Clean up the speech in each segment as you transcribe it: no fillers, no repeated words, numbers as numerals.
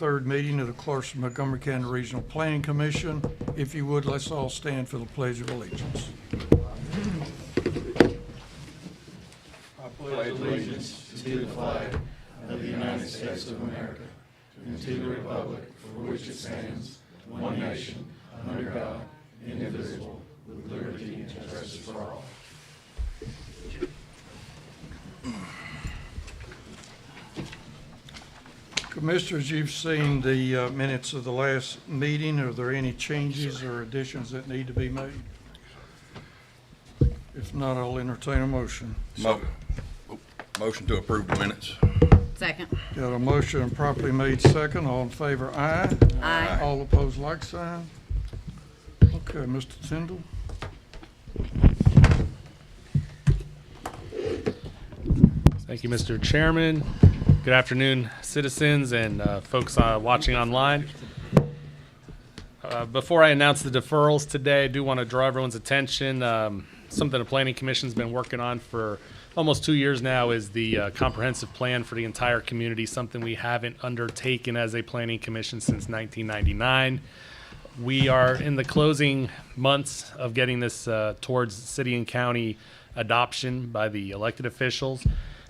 23rd meeting of the Clarksville Montgomery County Regional Planning Commission. If you would, let's all stand for the Pledge of Allegiance. I pledge allegiance to the flag of the United States of America and to the republic for which it stands, one nation, under God, indivisible, with liberty and justice for all. Commissioners, you've seen the minutes of the last meeting. Are there any changes or additions that need to be made? If not, I'll entertain a motion. Motion to approve the minutes. Second. Got a motion properly made second. All in favor, aye. Aye. All opposed, like sign. Okay, Mr. Tyndall. Thank you, Mr. Chairman. Good afternoon, citizens and folks watching online. Before I announce the deferrals today, I do want to draw everyone's attention. Something the Planning Commission's been working on for almost 2 years now is the comprehensive plan for the entire community, something we haven't undertaken as a Planning Commission since 1999. We are in the closing months of getting this towards city and county adoption by the elected officials.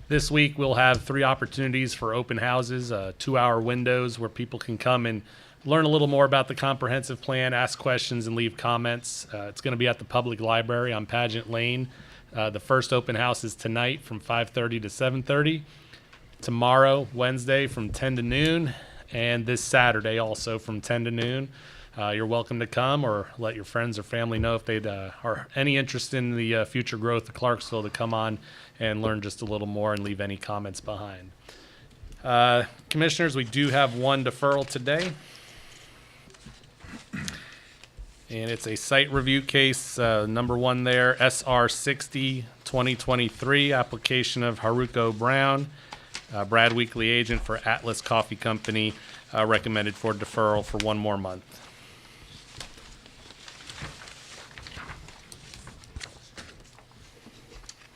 This week, we'll have 3 opportunities for open houses, 2-hour windows where people can come and learn a little more about the comprehensive plan, ask questions, and leave comments. It's going to be at the public library on Pageant Lane. The first open house is tonight from 5:30 to 7:30. Tomorrow, Wednesday, from 10 to noon. And this Saturday also from 10 to noon. You're welcome to come or let your friends or family know if they are any interest in the future growth of Clarksville to come on and learn just a little more and leave any comments behind. Commissioners, we do have one deferral today. And it's a site review case, number 1 there, SR 60 2023, application of Haruko Brown, Brad Weekly agent for Atlas Coffee Company, recommended for deferral for 1 more month.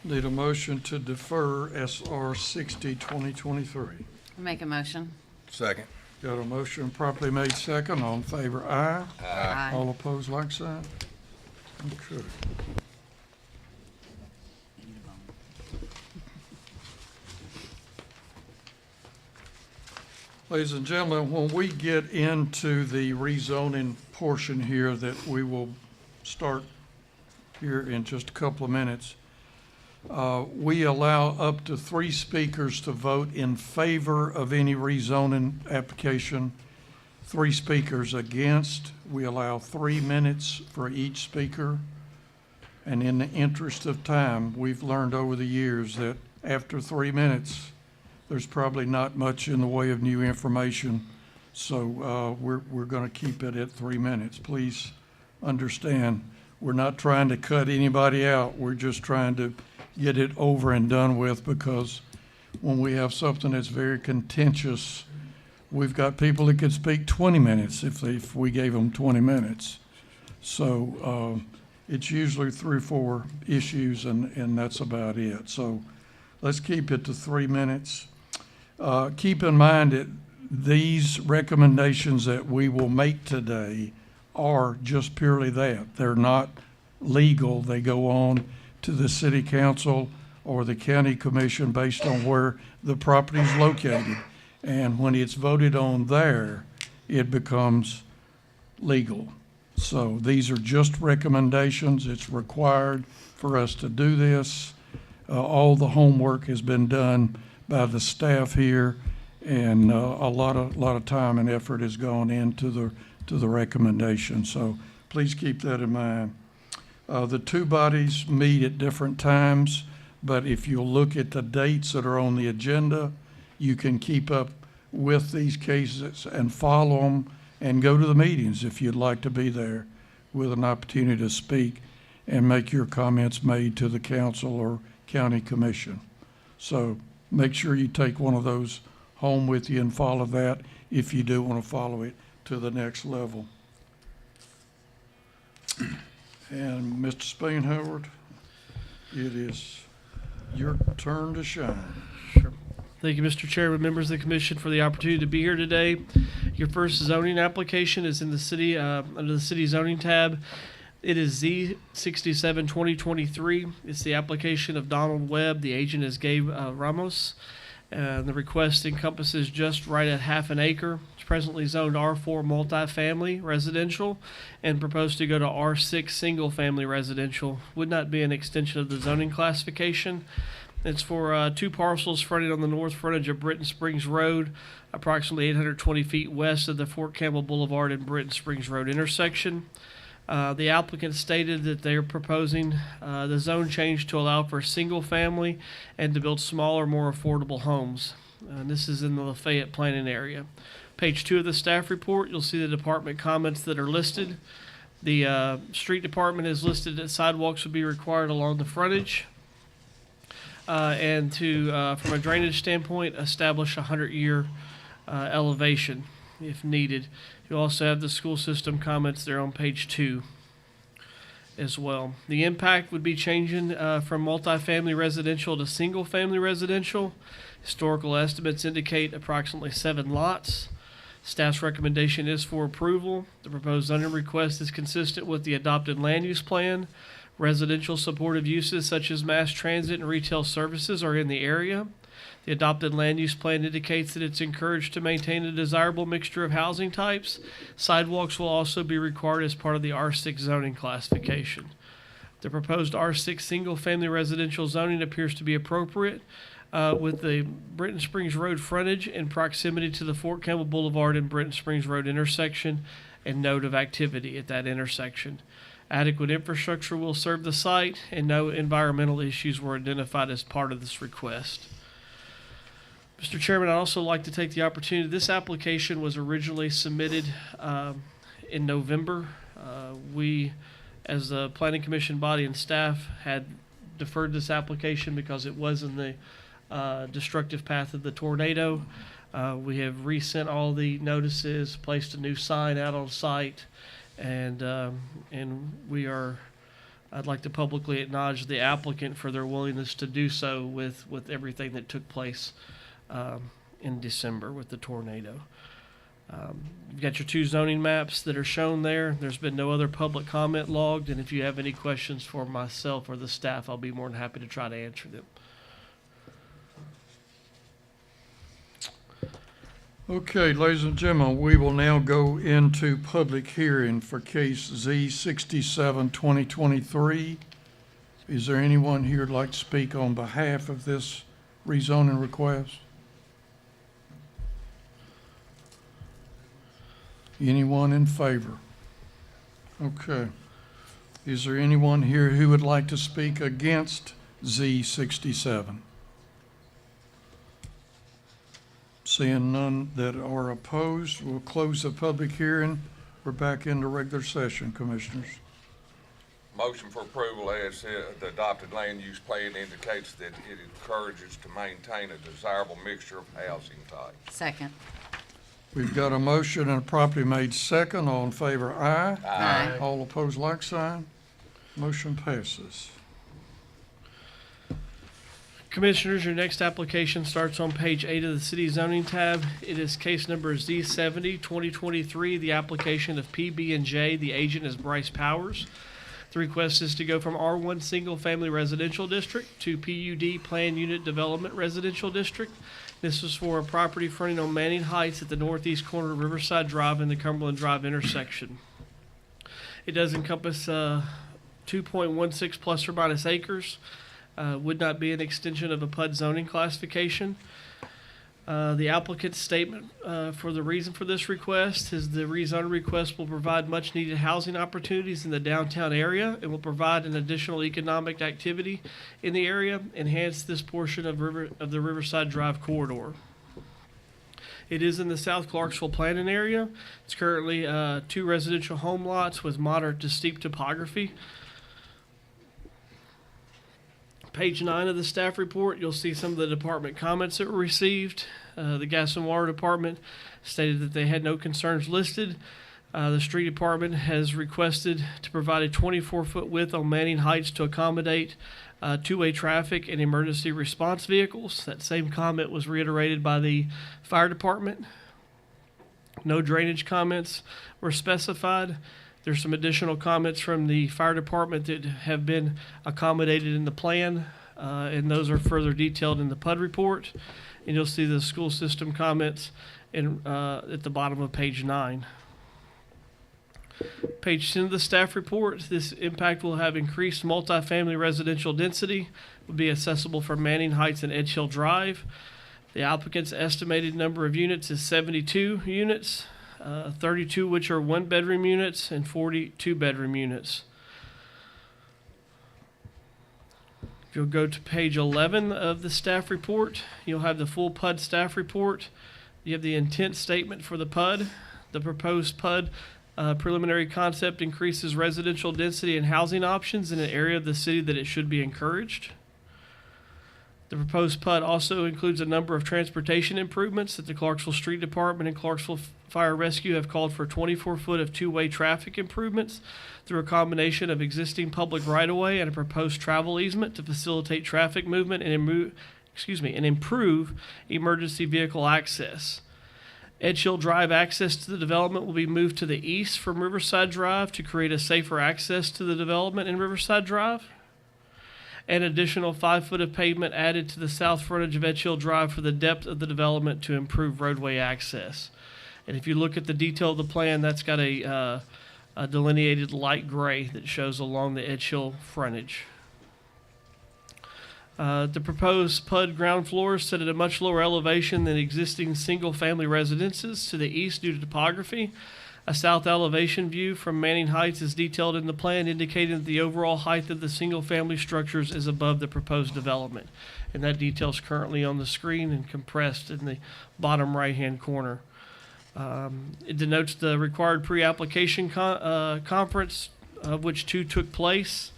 Need a motion to defer SR 60 2023. Make a motion. Second. Got a motion properly made second. All in favor, aye. Aye. All opposed, like sign. Okay. Ladies and gentlemen, when we get into the rezoning portion here that we will start here in just a couple of minutes, we allow up to 3 speakers to vote in favor of any rezoning application, 3 speakers against. We allow 3 minutes for each speaker. And in the interest of time, we've learned over the years that after 3 minutes, there's probably not much in the way of new information. So we're going to keep it at 3 minutes. Please understand, we're not trying to cut anybody out. We're just trying to get it over and done with, because when we have something that's very contentious, we've got people that could speak 20 minutes if we gave them 20 minutes. So it's usually 3 or 4 issues, and that's about it. So let's keep it to 3 minutes. Keep in mind that these recommendations that we will make today are just purely that. They're not legal. They go on to the city council or the county commission based on where the property is located. And when it's voted on there, it becomes legal. So these are just recommendations. It's required for us to do this. All the homework has been done by the staff here, and a lot of time and effort has gone into the recommendation. So please keep that in mind. The 2 bodies meet at different times, but if you look at the dates that are on the agenda, you can keep up with these cases and follow them and go to the meetings if you'd like to be there with an opportunity to speak and make your comments made to the council or county commission. So make sure you take one of those home with you and follow that if you do want to follow it to the next level. And Mr. Spain-Howard, it is your turn to shine. Thank you, Mr. Chairman, members of the commission, for the opportunity to be here today. Your first zoning application is in the city, under the city zoning tab. It is Z67-2023. It's the application of Donald Webb. The agent is Gabe Ramos. The request encompasses just right at half an acre. It's presently zoned R4 multifamily residential and proposed to go to R6 single family residential. Would not be an extension of the zoning classification. It's for 2 parcels fronted on the north frontage of Britton Springs Road, approximately 820 feet west of the Fort Campbell Boulevard and Britton Springs Road intersection. The applicant stated that they are proposing the zone change to allow for single family and to build smaller, more affordable homes. This is in the Lafayette planning area. Page 2 of the staff report, you'll see the department comments that are listed. The street department is listed that sidewalks would be required along the frontage. And to, from a drainage standpoint, establish a 100-year elevation if needed. You also have the school system comments there on page 2 as well. The impact would be changing from multifamily residential to single family residential. Historical estimates indicate approximately 7 lots. Staff's recommendation is for approval. The proposed zoning request is consistent with the adopted land use plan. Residential supportive uses such as mass transit and retail services are in the area. The adopted land use plan indicates that it's encouraged to maintain a desirable mixture of housing types. Sidewalks will also be required as part of the R6 zoning classification. The proposed R6 single-family residential zoning appears to be appropriate with the Britton Springs Road frontage in proximity to the Fort Campbell Boulevard and Britton Springs Road intersection and node of activity at that intersection. Adequate infrastructure will serve the site, and no environmental issues were identified as part of this request. Mr. Chairman, I'd also like to take the opportunity. This application was originally submitted in November. We, as the Planning Commission body and staff, had deferred this application because it was in the destructive path of the tornado. We have resent all the notices, placed a new sign out on site, and we are. I'd like to publicly acknowledge the applicant for their willingness to do so with everything that took place in December with the tornado. You've got your 2 zoning maps that are shown there. There's been no other public comment logged, and if you have any questions for myself or the staff, I'll be more than happy to try to answer them. Okay, ladies and gentlemen, we will now go into public hearing for case Z67-2023. Is there anyone here who'd like to speak on behalf of this rezoning request? Anyone in favor? Okay. Is there anyone here who would like to speak against Z67? Seeing none that are opposed, we'll close the public hearing. We're back into regular session, Commissioners. Motion for approval as the adopted land use plan indicates that it encourages to maintain a desirable mixture of housing types. Second. We've got a motion and a property made second. All in favor, aye. Aye. All opposed, like sign. Motion passes. Commissioners, your next application starts on page 8 of the City Zoning tab. It is case number Z70-2023, the application of PB&J. The agent is Bryce Powers. The request is to go from R1 Single Family Residential District to PUD Planned Unit Development Residential District. This is for a property fronting on Manning Heights at the northeast corner of Riverside Drive and the Cumberland Drive intersection. It does encompass 2.16 plus or minus acres. Would not be an extension of a PUD zoning classification. The applicant's statement for the reason for this request is the rezoning request will provide much needed housing opportunities in the downtown area and will provide an additional economic activity in the area, enhance this portion of the Riverside Drive corridor. It is in the South Clarksville planning area. It's currently 2 residential home lots with moderate to steep topography. Page 9 of the staff report, you'll see some of the department comments that were received. The Gas and Water Department stated that they had no concerns listed. The Street Department has requested to provide a 24-foot width on Manning Heights to accommodate two-way traffic and emergency response vehicles. That same comment was reiterated by the Fire Department. No drainage comments were specified. There's some additional comments from the fire department that have been accommodated in the plan, and those are further detailed in the PUD report. And you'll see the school system comments at the bottom of page 9. Page 10 of the staff report, this impact will have increased multifamily residential density, will be accessible from Manning Heights and Edge Hill Drive. The applicant's estimated number of units is 72 units, 32 which are one-bedroom units and 42 bedroom units. If you'll go to page 11 of the staff report, you'll have the full PUD staff report. You have the intent statement for the PUD. The proposed PUD preliminary concept increases residential density and housing options in an area of the city that it should be encouraged. The proposed PUD also includes a number of transportation improvements that the Clarksville Street Department and Clarksville Fire Rescue have called for 24 foot of two-way traffic improvements through a combination of existing public right-of-way and a proposed travel easement to facilitate traffic movement and improve emergency vehicle access. Edge Hill Drive access to the development will be moved to the east from Riverside Drive to create a safer access to the development in Riverside Drive. An additional 5 foot of pavement added to the south frontage of Edge Hill Drive for the depth of the development to improve roadway access. And if you look at the detail of the plan, that's got a delineated light gray that shows along the Edge Hill frontage. The proposed PUD ground floor is set at a much lower elevation than existing single-family residences to the east due to topography. A south elevation view from Manning Heights is detailed in the plan, indicating that the overall height of the single-family structures is above the proposed development. And that detail is currently on the screen and compressed in the bottom right-hand corner. It denotes the required pre-application conference, of which 2 took place.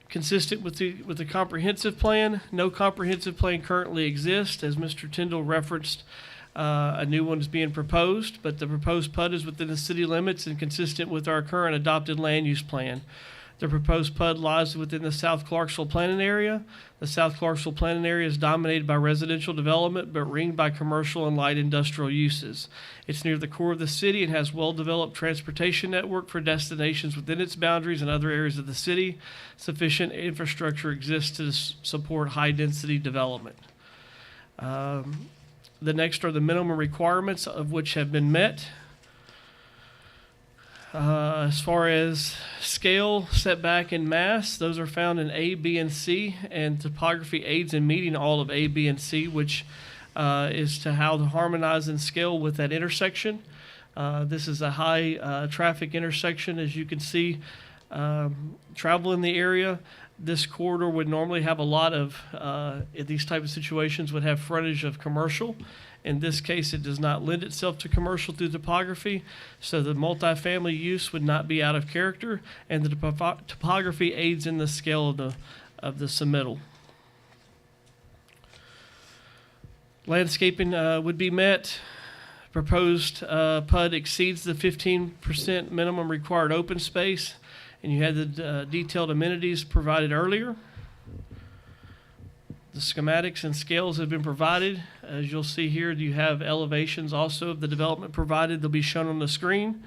Consistent with the comprehensive plan, no comprehensive plan currently exists. As Mr. Tyndall referenced, a new one is being proposed, but the proposed PUD is within the city limits and consistent with our current adopted land use plan. The proposed PUD lies within the South Clarksville planning area. The South Clarksville planning area is dominated by residential development, but ringed by commercial and light industrial uses. It's near the core of the city and has well-developed transportation network for destinations within its boundaries and other areas of the city. Sufficient infrastructure exists to support high-density development. The next are the minimum requirements of which have been met. As far as scale, setback, and mass, those are found in A, B, and C, and topography aids in meeting all of A, B, and C, which is to how to harmonize and scale with that intersection. This is a high traffic intersection, as you can see. Travel in the area, this corridor would normally have a lot of, in these type of situations, would have frontage of commercial. In this case, it does not lend itself to commercial through topography, so the multifamily use would not be out of character, and the topography aids in the scale of the submittal. Landscaping would be met. Proposed PUD exceeds the 15% minimum required open space, and you had the detailed amenities provided earlier. The schematics and scales have been provided. As you'll see here, you have elevations also of the development provided. They'll be shown on the screen.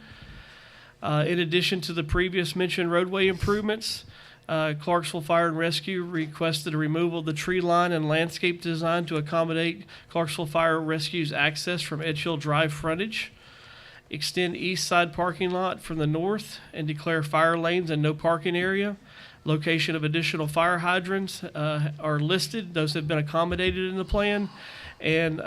In addition to the previous mentioned roadway improvements, Clarksville Fire and Rescue requested a removal of the tree line and landscape design to accommodate Clarksville Fire and Rescue's access from Edge Hill Drive frontage. Extend east side parking lot from the north and declare fire lanes and no parking area. Location of additional fire hydrants are listed. Those have been accommodated in the plan. And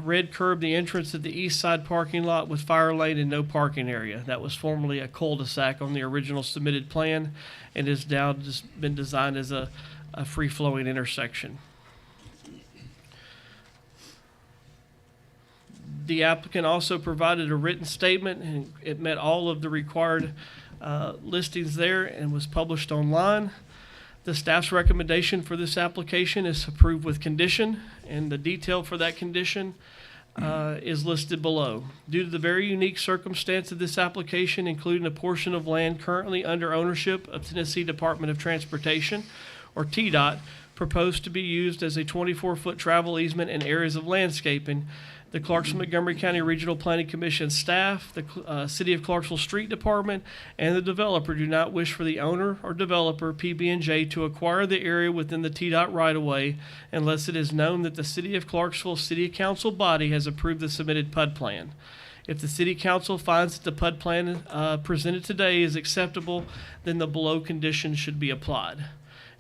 red curb the entrance of the east side parking lot with fire lane and no parking area. That was formerly a cul-de-sac on the original submitted plan and is now just been designed as a free-flowing intersection. The applicant also provided a written statement, and it met all of the required listings there and was published online. The staff's recommendation for this application is approved with condition, and the detail for that condition is listed below. Due to the very unique circumstance of this application, including a portion of land currently under ownership of Tennessee Department of Transportation, or TDOT, proposed to be used as a 24-foot travel easement in areas of landscaping, the Clarkson-Montgomery County Regional Planning Commission staff, the City of Clarksville Street Department, and the developer do not wish for the owner or developer, PB&J, to acquire the area within the TDOT right-of-way unless it is known that the City of Clarksville City Council body has approved the submitted PUD plan. If the City Council finds that the PUD plan presented today is acceptable, then the below condition should be applied.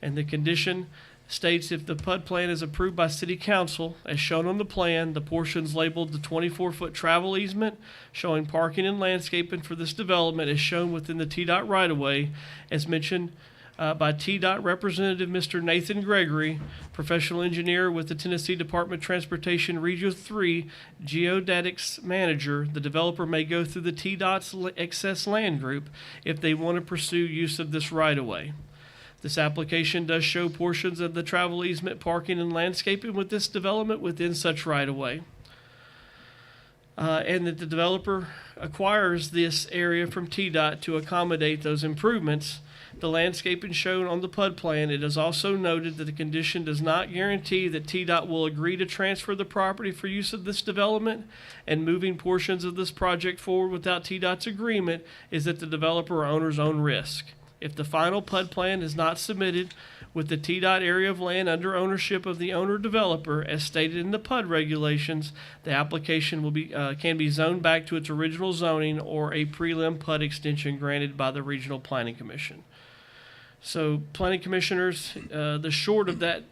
And the condition states if the PUD plan is approved by City Council, as shown on the plan, the portions labeled the 24-foot travel easement showing parking and landscaping for this development is shown within the TDOT right-of-way, as mentioned by TDOT Representative Mr. Nathan Gregory, professional engineer with the Tennessee Department of Transportation Region 3 Geodetics Manager. The developer may go through the TDOT's excess land group if they want to pursue use of this right-of-way. This application does show portions of the travel easement, parking, and landscaping with this development within such right-of-way. And that the developer acquires this area from TDOT to accommodate those improvements. The landscaping shown on the PUD plan, it is also noted that the condition does not guarantee that TDOT will agree to transfer the property for use of this development, and moving portions of this project forward without TDOT's agreement is at the developer or owner's own risk. If the final PUD plan is not submitted with the TDOT area of land under ownership of the owner-developer, as stated in the PUD regulations, the application will can be zoned back to its original zoning or a prelim PUD extension granted by the Regional Planning Commission. So, Planning Commissioners, the short of that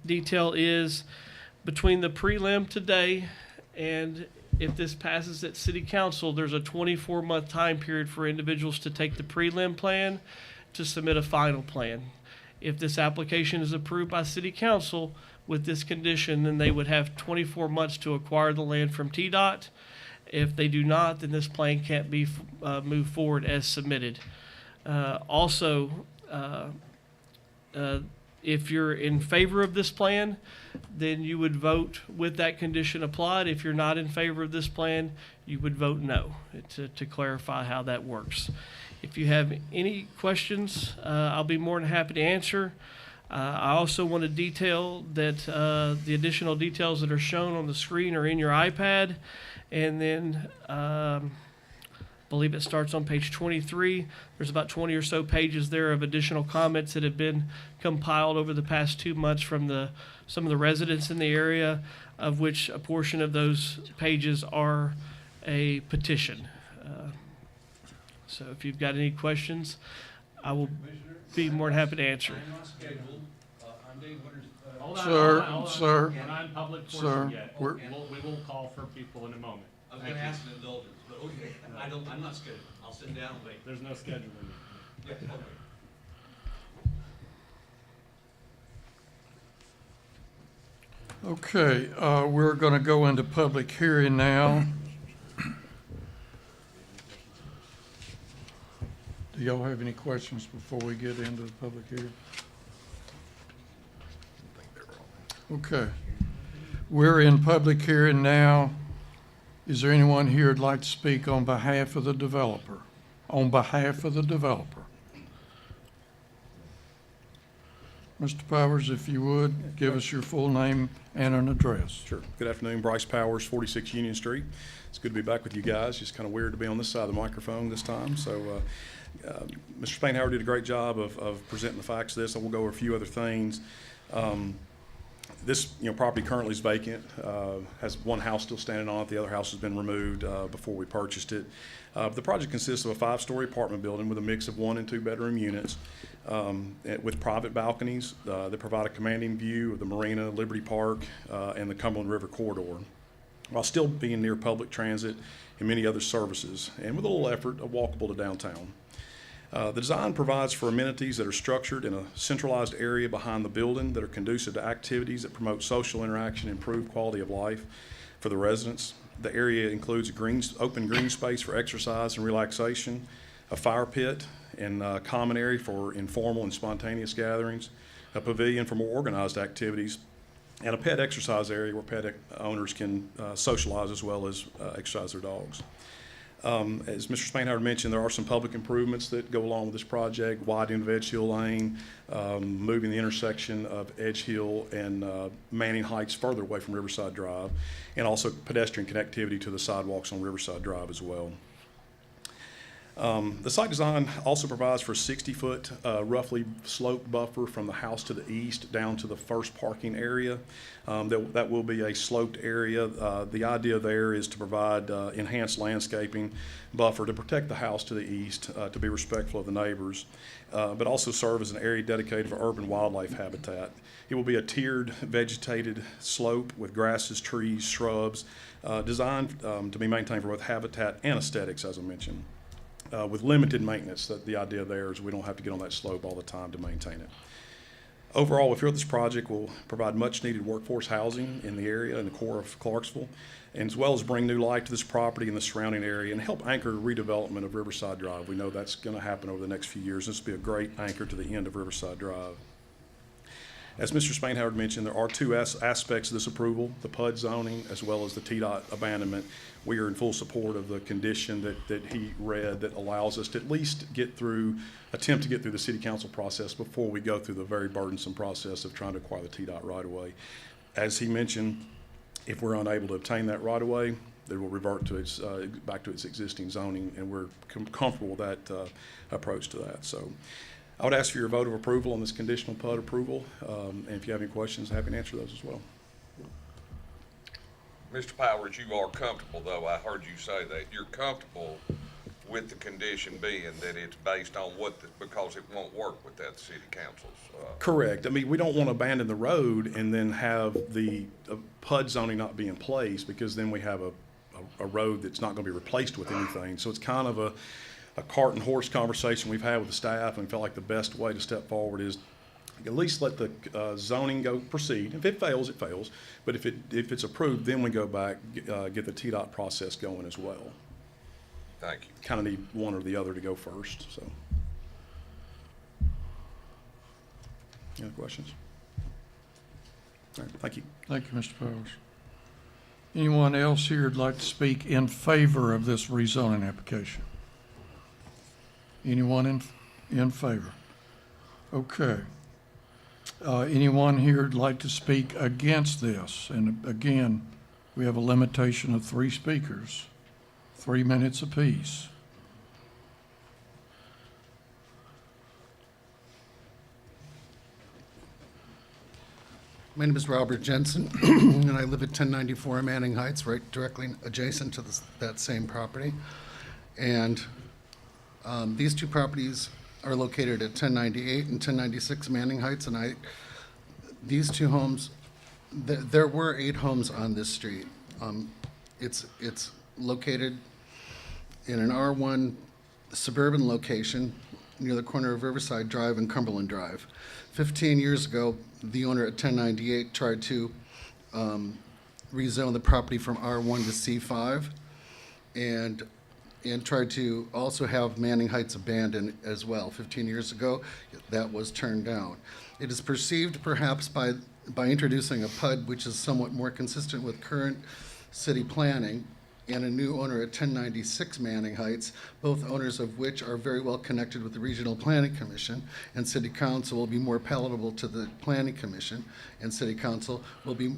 detail is between the prelim today and if this passes at City Council, there's a 24-month time period for individuals to take the prelim plan to submit a final plan. If this application is approved by City Council with this condition, then they would have 24 months to acquire the land from TDOT. If they do not, then this plan can't be moved forward as submitted. If you're in favor of this plan, then you would vote with that condition applied. If you're not in favor of this plan, you would vote no, to clarify how that works. If you have any questions, I'll be more than happy to answer. I also want to detail that the additional details that are shown on the screen are in your iPad. And then I believe it starts on page 23. There's about 20 or so pages there of additional comments that have been compiled over the past 2 months from some of the residents in the area, of which a portion of those pages are a petition. So if you've got any questions, I will be more than happy to answer. Sir, We're not in public Sir, portion yet. We we're- will call for people in a moment. I was gonna ask an indulgence, but okay, I'm not scheduled. I'll sit down and wait. There's no scheduling. Yeah, okay. okay, we're going to go into public hearing now. Do y'all have any questions before we get into the public hearing? Okay. We're in public hearing now. Is there anyone here who'd like to speak on behalf of the developer? On behalf of the developer. Mr. Powers, if you would, give us your full name and an address. Sure. Good afternoon, Bryce Powers, 46 Union Street. It's good to be back with you guys. Just kind of weird to be on this side of the microphone this time. So Mr. Spainhour did a great job of presenting the facts of this, and we'll go over a few other things. This property currently is vacant, has one house still standing on it. The other house has been removed before we purchased it. The project consists of a 5-story apartment building with a mix of 1- and 2-bedroom units with private balconies that provide a commanding view of the marina, Liberty Park, and the Cumberland River corridor, while still being near public transit and many other services, and with a little effort, walkable to downtown. The design provides for amenities that are structured in a centralized area behind the building that are conducive to activities that promote social interaction and improve quality of life for the residents. The area includes a open green space for exercise and relaxation, a fire pit and common area for informal and spontaneous gatherings, a pavilion for more organized activities, and a pet exercise area where pet owners can socialize as well as exercise their dogs. As Mr. Spanhauer mentioned, there are some public improvements that go along with this project, widening of Edge Hill Lane, moving the intersection of Edge Hill and Manning Heights further away from Riverside Drive, and also pedestrian connectivity to the sidewalks on Riverside Drive as well. The site design also provides for a 60-foot roughly sloped buffer from the house to the east down to the first parking area. That will be a sloped area. The idea there is to provide enhanced landscaping buffer to protect the house to the east, to be respectful of the neighbors, but also serve as an area dedicated for urban wildlife habitat. It will be a tiered vegetated slope with grasses, trees, shrubs, designed to be maintained for both habitat and aesthetics, as I mentioned. With limited maintenance. The idea there is we don't have to get on that slope all the time to maintain it. Overall, we feel this project will provide much needed workforce housing in the area, in the core of Clarksville, and as well as bring new life to this property and the surrounding area and help anchor redevelopment of Riverside Drive. We know that's going to happen over the next few years. This will be a great anchor to the end of Riverside Drive. As Mr. Spanhauer mentioned, there are two aspects of this approval, the PUD zoning as well as the TDOT abandonment. We are in full support of the condition that he read that allows us to at least attempt to get through the city council process before we go through the very burdensome process of trying to acquire the TDOT right of way. As he mentioned, if we're unable to obtain that right of way, they will revert to back to its existing zoning, and we're comfortable with that approach to that. So I would ask for your vote of approval on this conditional PUD approval, and if you have any questions, happy to answer those as well. Mr. Powers, you are comfortable, though, I heard you say that, you're comfortable with the condition being that it's based on because it won't work with that city council's. Correct. I mean, we don't want to abandon the road and then have the PUD zoning not be in place, because then we have a road that's not going to be replaced with anything. So it's kind of a cart and horse conversation we've had with the staff, and we felt like the best way to step forward is at least let the zoning proceed. If it fails, it fails. But if it's approved, then we go back, get the TDOT process going as well. Thank you. Kind of need one or the other to go first, so. Any other questions? All right, thank you. Thank you, Mr. Powers. Anyone else here would like to speak in favor of this rezoning application? Anyone in favor? Okay. Anyone here would like to speak against this? And again, we have a limitation of 3 speakers, 3 minutes apiece. My name is Robert Jensen, and I live at 1094 Manning Heights, right directly adjacent to that same property. And these two properties are located at 1098 and 1096 Manning Heights, and these two homes, there were 8 homes on this street. It's located in an R1 suburban location near the corner of Riverside Drive and Cumberland Drive. 15 years ago, the owner at 1098 tried to rezone the property from R1 to C5 and tried to also have Manning Heights abandoned as well. 15 years ago, that was turned down. It is perceived perhaps by introducing a PUD, which is somewhat more consistent with current city planning, and a new owner at 1096 Manning Heights, both owners of which are very well connected with the Regional Planning Commission, and City Council will be more palatable to the Planning Commission, and City Council will be.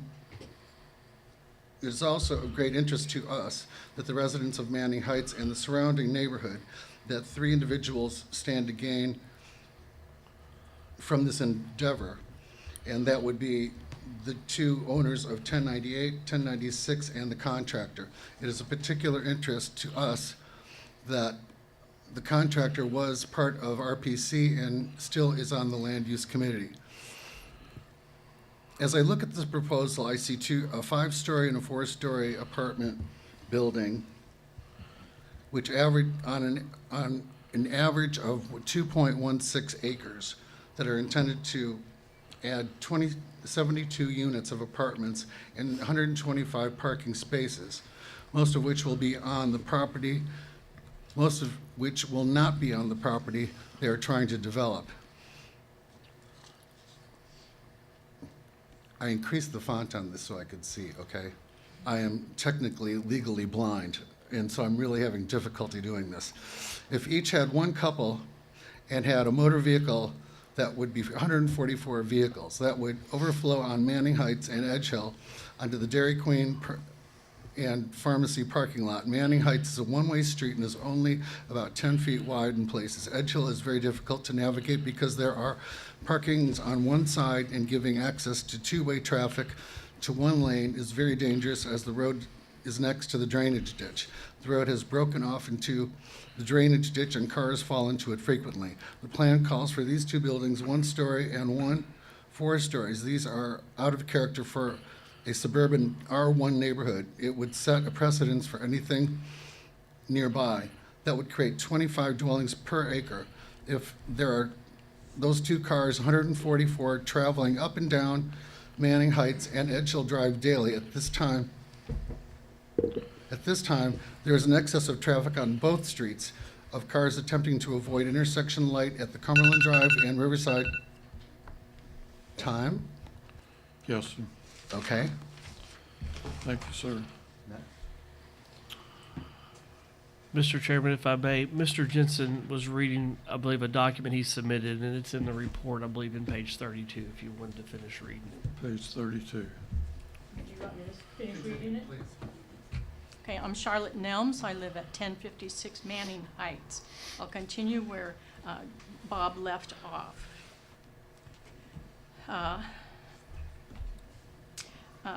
There's also of great interest to us that the residents of Manning Heights and the surrounding neighborhood, that 3 individuals stand to gain from this endeavor, and that would be the 2 owners of 1098, 1096, and the contractor. It is a particular interest to us that the contractor was part of RPC and still is on the Land Use Committee. As I look at this proposal, I see a 5-story and a 4-story apartment building, which average on an average of 2.16 acres, that are intended to add 72 units of apartments and 125 parking spaces, most of which will be on the property, most of which will not be on the property they are trying to develop. I increased the font on this so I could see, okay? I am technically legally blind, and so I'm really having difficulty doing this. If each had one couple and had a motor vehicle, that would be 144 vehicles. That would overflow on Manning Heights and Edge Hill onto the Dairy Queen and Pharmacy parking lot. Manning Heights is a one-way street and is only about 10 feet wide in places. Edge Hill is very difficult to navigate because there are parkings on one side, and giving access to two-way traffic to one lane is very dangerous as the road is next to the drainage ditch. The road has broken off into the drainage ditch and cars fall into it frequently. The plan calls for these two buildings, 1 story and 1 4 stories. These are out of character for a suburban R1 neighborhood. It would set a precedence for anything nearby. That would create 25 dwellings per acre. If there are those two cars, 144, traveling up and down Manning Heights and Edge Hill Drive daily at this time, there is an excess of traffic on both streets of cars attempting to avoid intersection light at the Cumberland Drive and Riverside. Time? Yes, sir. Okay. Thank you, sir. Mr. Chairman, if I may, Mr. Jensen was reading, I believe, a document he submitted, and it's in the report, I believe, in page 32, if you wanted to finish reading it. Page 32. Do you want me to finish reading it? Okay, I'm Charlotte Nelms. I live at 1056 Manning Heights. I'll continue where Bob left off.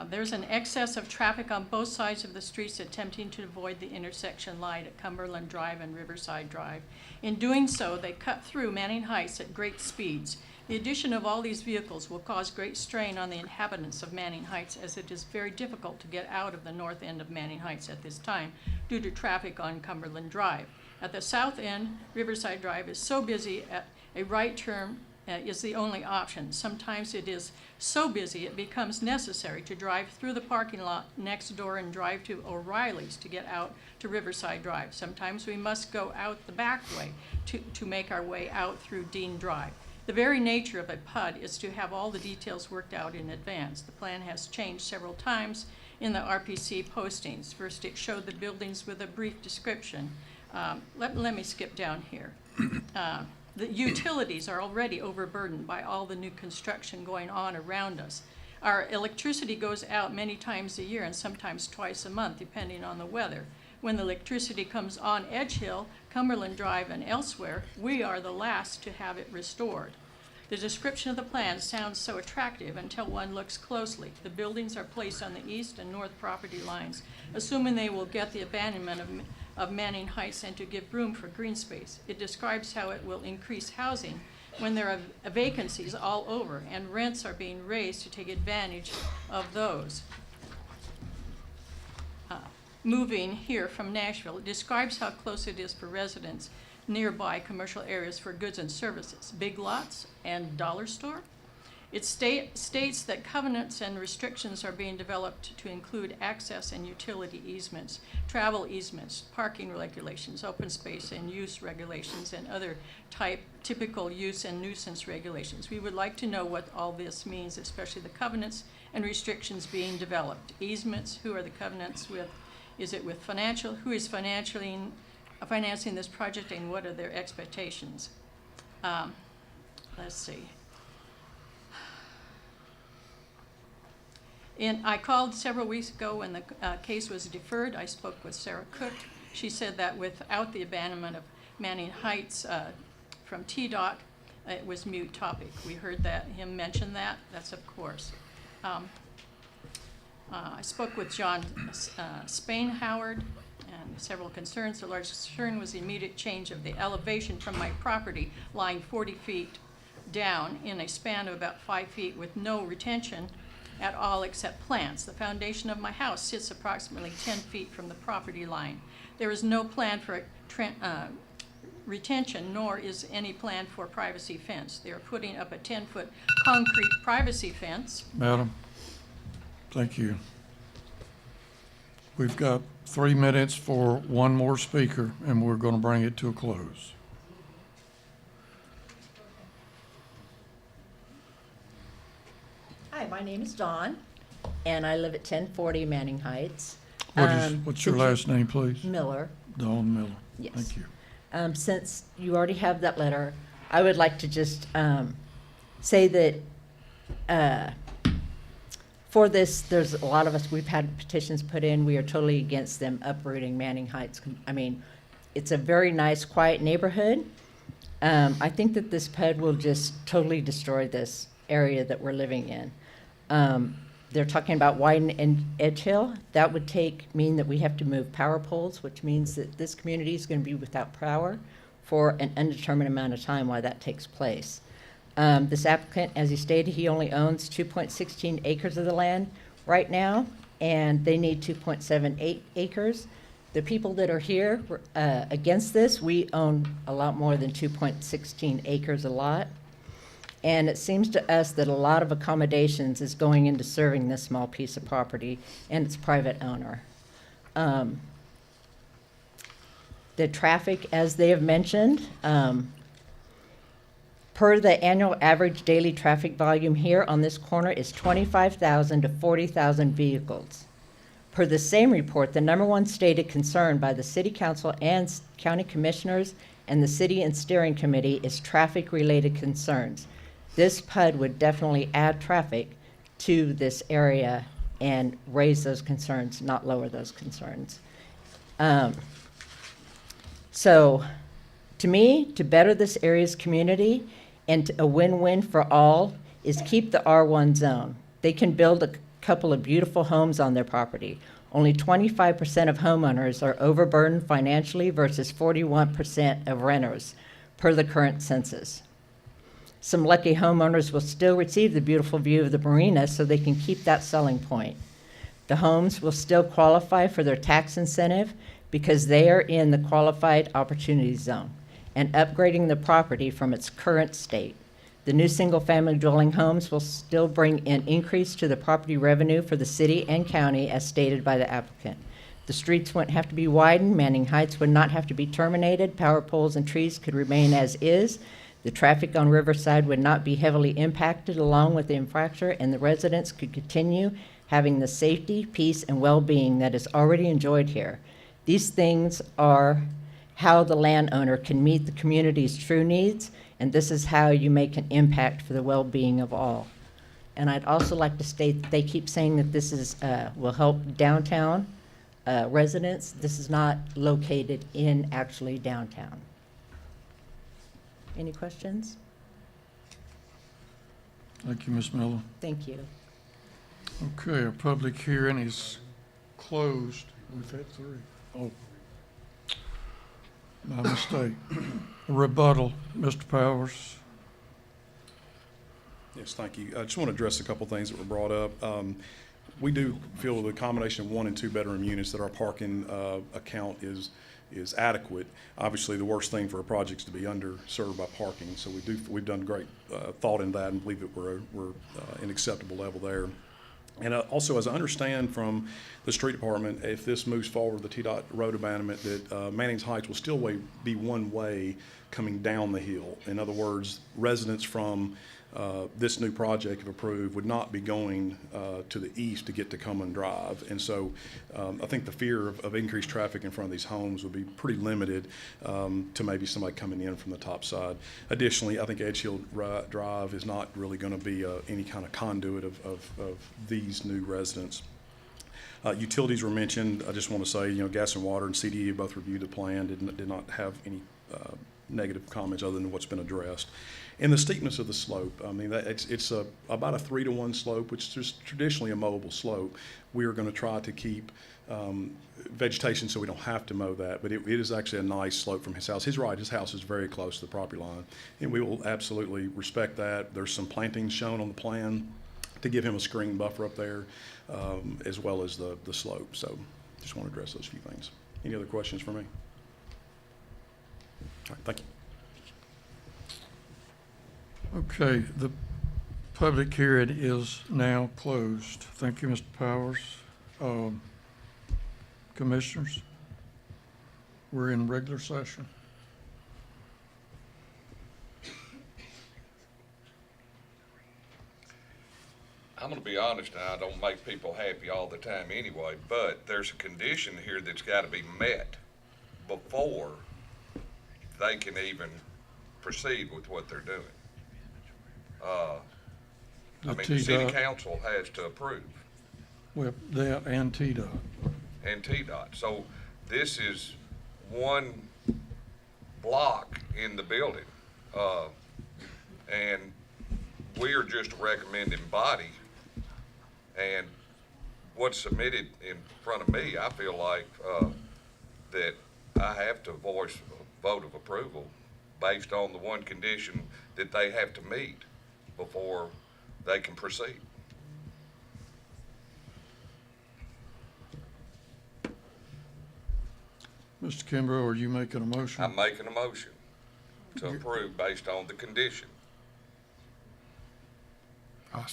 There's an excess of traffic on both sides of the streets attempting to avoid the intersection light at Cumberland Drive and Riverside Drive. In doing so, they cut through Manning Heights at great speeds. The addition of all these vehicles will cause great strain on the inhabitants of Manning Heights, as it is very difficult to get out of the north end of Manning Heights at this time due to traffic on Cumberland Drive. At the south end, Riverside Drive is so busy at a right turn is the only option. Sometimes it is so busy it becomes necessary to drive through the parking lot next door and drive to O'Reilly's to get out to Riverside Drive. Sometimes we must go out the back way to make our way out through Dean Drive. The very nature of a PUD is to have all the details worked out in advance. The plan has changed several times in the RPC postings. First, it showed the buildings with a brief description. Let me skip down here. The utilities are already overburdened by all the new construction going on around us. Our electricity goes out many times a year and sometimes twice a month, depending on the weather. When the electricity comes on Edge Hill, Cumberland Drive, and elsewhere, we are the last to have it restored. The description of the plan sounds so attractive until one looks closely. The buildings are placed on the east and north property lines, assuming they will get the abandonment of Manning Heights and to give room for green space. It describes how it will increase housing when there are vacancies all over and rents are being raised to take advantage of those. Moving here from Nashville, it describes how close it is for residents nearby commercial areas for goods and services, big lots and dollar store. It states that covenants and restrictions are being developed to include access and utility easements, travel easements, parking regulations, open space and use regulations, and other typical use and nuisance regulations. We would like to know what all this means, especially the covenants and restrictions being developed. Easements, who are the covenants with? Is it with financial? Who is financing this project, and what are their expectations? Let's see. I called several weeks ago when the case was deferred. I spoke with Sarah Cook. She said that without the abandonment of Manning Heights from TDOT, it was moot topic. We heard him mention that. That's of course. I spoke with John Spain-Howard and several concerns. The largest concern was the immediate change of the elevation from my property lying 40 feet down in a span of about 5 feet with no retention at all except plants. The foundation of my house sits approximately 10 feet from the property line. There is no plan for retention, nor is any plan for privacy fence. They are putting up a 10-foot concrete privacy fence. Madam, thank you. We've got 3 minutes for one more speaker, and we're going to bring it to a close. Hi, my name is Dawn, and I live at 1040 Manning Heights. What's your last name, please? Miller. Dawn Miller. Yes. Thank you. Since you already have that letter, I would like to just say that for this, there's a lot of us, we've had petitions put in. We are totally against them uprooting Manning Heights. I mean, it's a very nice, quiet neighborhood. I think that this PUD will just totally destroy this area that we're living in. They're talking about widen Edge Hill. That would mean that we have to move power poles, which means that this community is going to be without power for an undetermined amount of time while that takes place. This applicant, as he stated, he only owns 2.16 acres of the land right now, and they need 2.78 acres. The people that are here against this, we own a lot more than 2.16 acres a lot. And it seems to us that a lot of accommodations is going into serving this small piece of property and its private owner. The traffic, as they have mentioned, per the annual average daily traffic volume here on this corner is 25,000 to 40,000 vehicles. Per the same report, the number one stated concern by the City Council and County Commissioners and the City and Steering Committee is traffic-related concerns. This PUD would definitely add traffic to this area and raise those concerns, not lower those concerns. So, to me, to better this area's community and a win-win for all is keep the R1 zone. They can build a couple of beautiful homes on their property. Only 25% of homeowners are overburdened financially versus 41% of renters per the current census. Some lucky homeowners will still receive the beautiful view of the marina so they can keep that selling point. The homes will still qualify for their tax incentive because they are in the qualified opportunity zone and upgrading the property from its current state. The new single-family dwelling homes will still bring an increase to the property revenue for the city and county as stated by the applicant. The streets wouldn't have to be widened, Manning Heights would not have to be terminated, power poles and trees could remain as is, the traffic on Riverside would not be heavily impacted along with the infrastructure, and the residents could continue having the safety, peace, and well-being that is already enjoyed here. These things are how the landowner can meet the community's true needs, and this is how you make an impact for the well-being of all. And I'd also like to state that they keep saying that this is will help downtown residents. This is not located in actually downtown. Any questions? Thank you, Ms. Miller. Thank you. Okay, our public hearing is closed. We've had three. Oh, my mistake. Rebuttal, Mr. Powers. Yes, thank you. I just want to address a couple things that were brought up. We do feel the combination of 1 and 2 bedroom units that our parking account is adequate. Obviously, the worst thing for a project is to be underserved by parking. So we've done great thought in that and believe that we're an acceptable level there. And also, as I understand from the street department, if this moves forward, the TDOT road abandonment, that Manning's Heights will still be one way coming down the hill. In other words, residents from this new project, if approved, would not be going to the east to get to Coleman Drive. And so I think the fear of increased traffic in front of these homes would be pretty limited to maybe somebody coming in from the top side. Additionally, I think Edge Hill Drive is not really going to be any kind of conduit of these new residents. Utilities were mentioned. I just want to say, gas and water and CDE both reviewed the plan, did not have any negative comments other than what's been addressed. And the steepness of the slope, I mean, it's about a 3-to-1 slope, which is traditionally a mowable slope. We are going to try to keep vegetation so we don't have to mow that, but it is actually a nice slope from his house. His house is very close to the property line, and we will absolutely respect that. There's some plantings shown on the plan to give him a screen buffer up there, as well as the slope. So just want to address those few things. Any other questions for me? All right, thank you. Okay, the public hearing is now closed. Thank you, Mr. Powers. Commissioners, we're in regular session. I'm going to be be honest, and I don't make people happy all the time anyway, but there's a condition here that's gotta be met before they can even proceed with what they're doing. I mean, the city council has to approve, With that and TDOT. and TDOT. So this is one block in the building. And we are just a recommending body. And what's submitted in front of me, I feel like, that I have to voice a vote of approval based on the one condition that they have to meet before they can proceed. Mr. Kimbrough, are you making a motion? I'm making a motion to approve based on the condition. I'll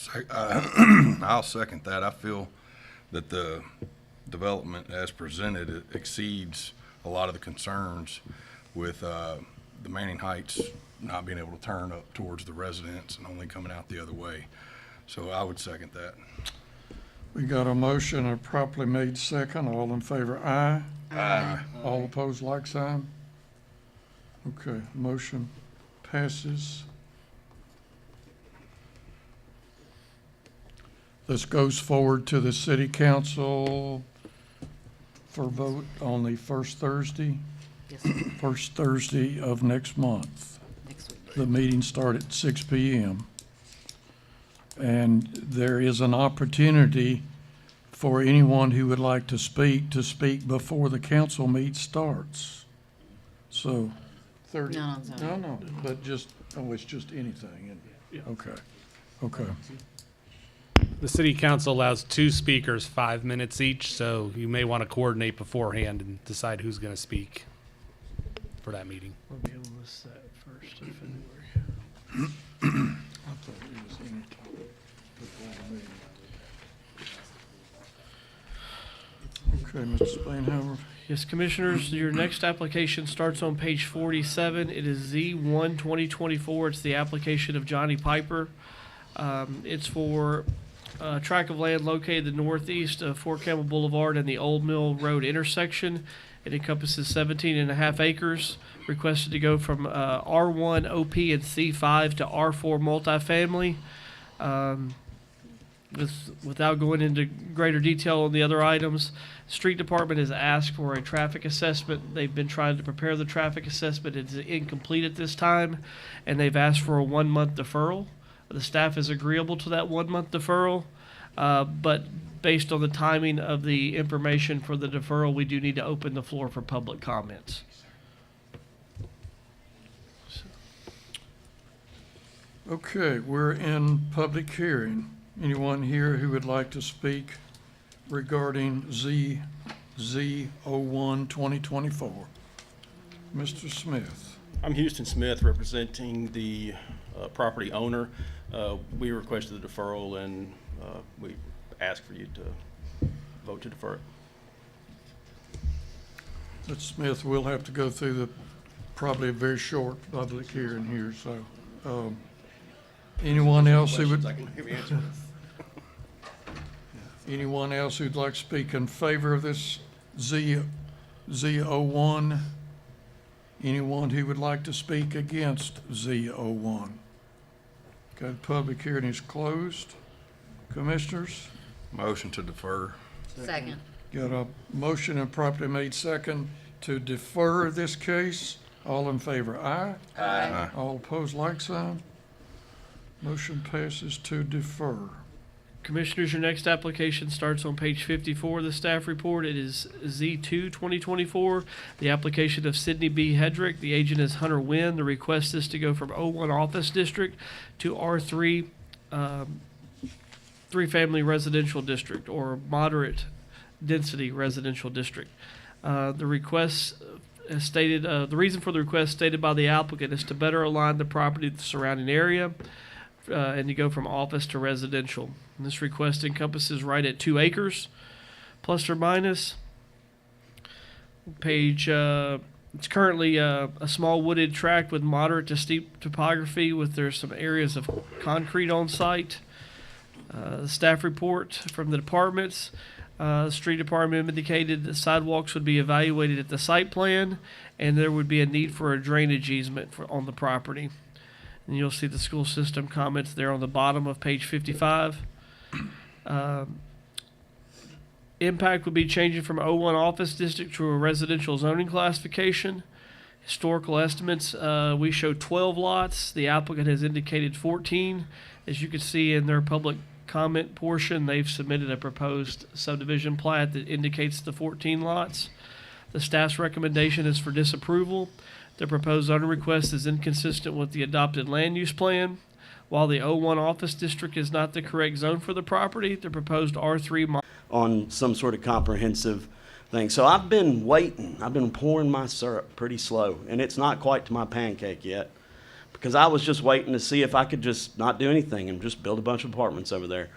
second that. I feel that the development as presented exceeds a lot of the concerns with the Manning Heights not being able to turn up towards the residents and only coming out the other way. So I would second that. We got a motion, a properly made second. All in favor, aye. Aye. All opposed, like sign. Okay, motion passes. This goes forward to the city council for vote on the first Thursday, Yes, first Thursday of next month. next week. The meeting starts at 6 p.m. And there is an opportunity for anyone who would like to speak before the council meet starts. So, 30. Not on Zoom. No, but just, it's just anything. Okay, okay. The city council allows 2 speakers 5 minutes each, so you may want to coordinate beforehand and decide who's going to speak for that meeting. We'll be able to set first of February. I thought it was any time before the meeting. Okay, Mr. Spanhauer. Yes, Commissioners, your next application starts on page 47. It is Z1 2024. It's the application of Johnny Piper. It's for a tract of land located in the northeast of Fort Campbell Boulevard and the Old Mill Road intersection. It encompasses 17.5 acres, requested to go from R1, OP, and C5 to R4 multifamily. Without going into greater detail on the other items, Street Department has asked for a traffic assessment. They've been trying to prepare the traffic assessment. It's incomplete at this time, and they've asked for a 1-month deferral. The staff is agreeable to that 1-month deferral, but based on the timing of the information for the deferral, we do need to open the floor for public comments. Okay, we're in public hearing. Anyone here who would like to speak regarding ZZ01 2024? Mr. Smith. I'm Houston Smith, representing the property owner. We requested the deferral, and we ask for you to vote to defer it. Mr. Smith, we'll have to go through probably a very short public hearing here, so, anyone else who would, anyone else who'd like to speak in favor of this Z01? Anyone who would like to speak against Z01? Okay, the public hearing is closed. Commissioners? Motion to defer. Second. Got a motion and properly made second to defer this case. All in favor, aye. Aye. All opposed, like sign. Motion passes to defer. Commissioners, your next application starts on page 54 of the staff report. It is Z2 2024, the application of Sidney B. Hedrick. The agent is Hunter Wynn. The request is to go from O1 Office District to R3 three-family residential district, or moderate density residential district. The request stated, the reason for the request stated by the applicant is to better align the property with the surrounding area, and to go from office to residential. And this request encompasses right at 2 acres, plus or minus. Page, it's currently a small wooded tract with moderate to steep topography, there's some areas of concrete on site. The staff report from the departments. The street department indicated that sidewalks would be evaluated at the site plan, and there would be a need for a drainage easement on the property. And you'll see the school system comments there on the bottom of page 55. Impact would be changing from O1 office district to a residential zoning classification. Historical estimates, we show 12 lots. The applicant has indicated 14. As you can see in their public comment portion, they've submitted a proposed subdivision plat that indicates the 14 lots. The staff's recommendation is for disapproval. The proposed zoning request is inconsistent with the adopted land use plan. While the O1 office district is not the correct zone for the property, the proposed R3 on some sort of comprehensive thing. So I've been waiting. I've been pouring my syrup pretty slow, and it's not quite to my pancake yet, because I was just waiting to see if I could just not do anything and just build a bunch of apartments over there.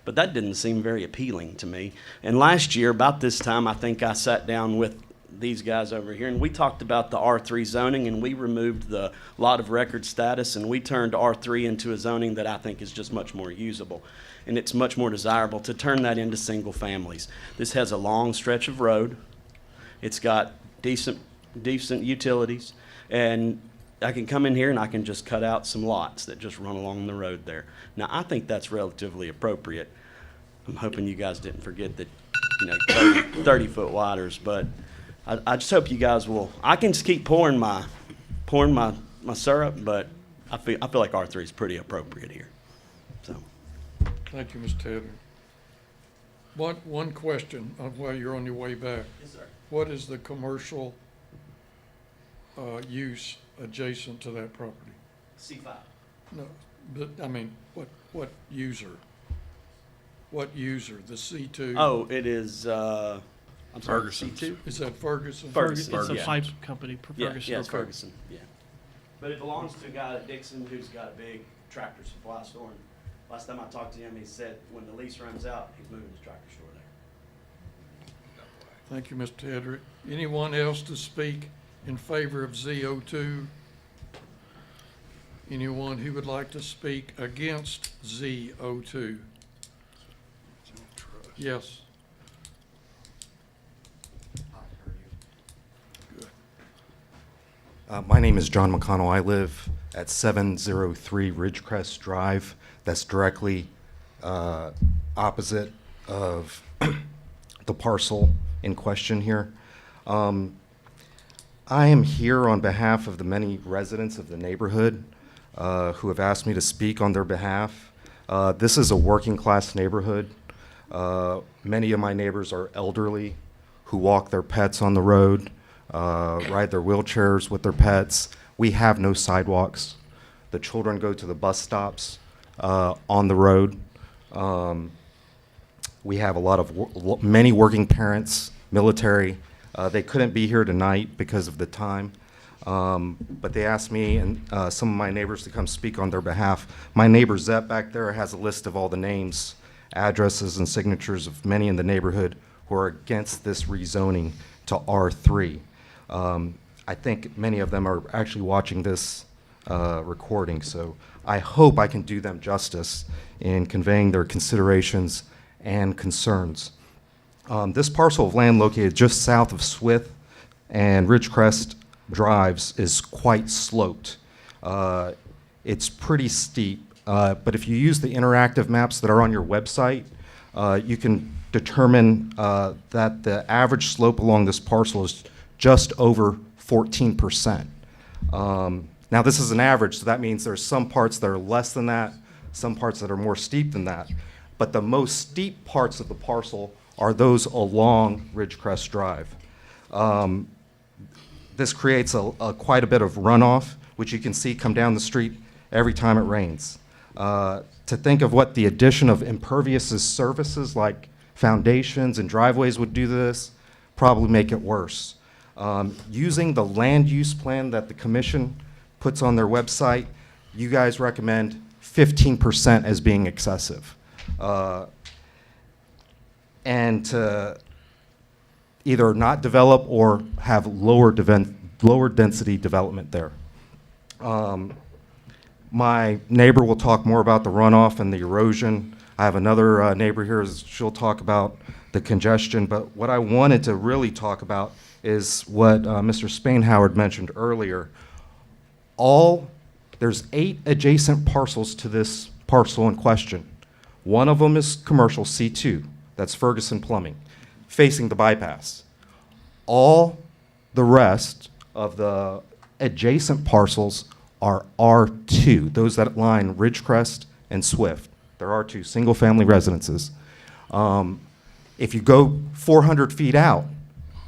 But that didn't seem very appealing to me. And last year, about this time, I think I sat down with these guys over here, and we talked about the R3 zoning, and we removed the lot of record status, and we turned R3 into a zoning that I think is just much more usable. And it's much more desirable to turn that into single families. This has a long stretch of road. It's got decent utilities, and I can come in here and I can just cut out some lots that just run along the road there. Now, I think that's relatively appropriate. I'm hoping you guys didn't forget that, 30-foot widers, but I just hope you guys will. I can just keep pouring my syrup, but I feel like R3 is pretty appropriate here. So. Thank you, Mr. Tedder. One question while you're on your way back. Yes, sir. What is the commercial use adjacent to that property? C5. No, but I mean, what user? What user? The C2? Oh, it is. I'm sorry, Ferguson's. C2. Is that Ferguson? Ferguson. It's a Yeah. pipe company, Yeah, Ferguson. yeah, it's Ferguson. Yeah. But it belongs to a guy at Dixon who's got a big tractor supply store. And last time I talked to him, he said when the lease runs out, he's moving his tractor store there. Thank you, Mr. Tedder. Anyone else to speak in favor of ZO2? Anyone who would like to speak against ZO2? Yes. My name is John McConnell. I live at 703 Ridgecrest Drive. That's directly opposite of the parcel in question here. I am here on behalf of the many residents of the neighborhood who have asked me to speak on their behalf. This is a working class neighborhood. Many of my neighbors are elderly who walk their pets on the road, ride their wheelchairs with their pets. We have no sidewalks. The children go to the bus stops on the road. We have a lot of many working parents, military. They couldn't be here tonight because of the time, but they asked me and some of my neighbors to come speak on their behalf. My neighbor Zep back there has a list of all the names, addresses, and signatures of many in the neighborhood who are against this rezoning to R3. I think many of them are actually watching this recording, so I hope I can do them justice in conveying their considerations and concerns. This parcel of land located just south of Swith and Ridgecrest Drives is quite sloped. It's pretty steep, but if you use the interactive maps that are on your website, you can determine that the average slope along this parcel is just over 14%. Now this is an average, so that means there's some parts that are less than that, some parts that are more steep than that. But the most steep parts of the parcel are those along Ridgecrest Drive. This creates quite a bit of runoff, which you can see come down the street every time it rains. To think of what the addition of impervious surfaces like foundations and driveways would do to this, probably make it worse. Using the land use plan that the commission puts on their website, you guys recommend 15% as being excessive. And to either not develop or have lower density development there. My neighbor will talk more about the runoff and the erosion. I have another neighbor here, she'll talk about the congestion, but what I wanted to really talk about is what Mr. Spainhoward mentioned earlier. There's 8 adjacent parcels to this parcel in question. One of them is commercial C2, that's Ferguson Plumbing, facing the bypass. All the rest of the adjacent parcels are R2, those that line Ridgecrest and Swift. They're R2, single-family residences. If you go 400 feet out,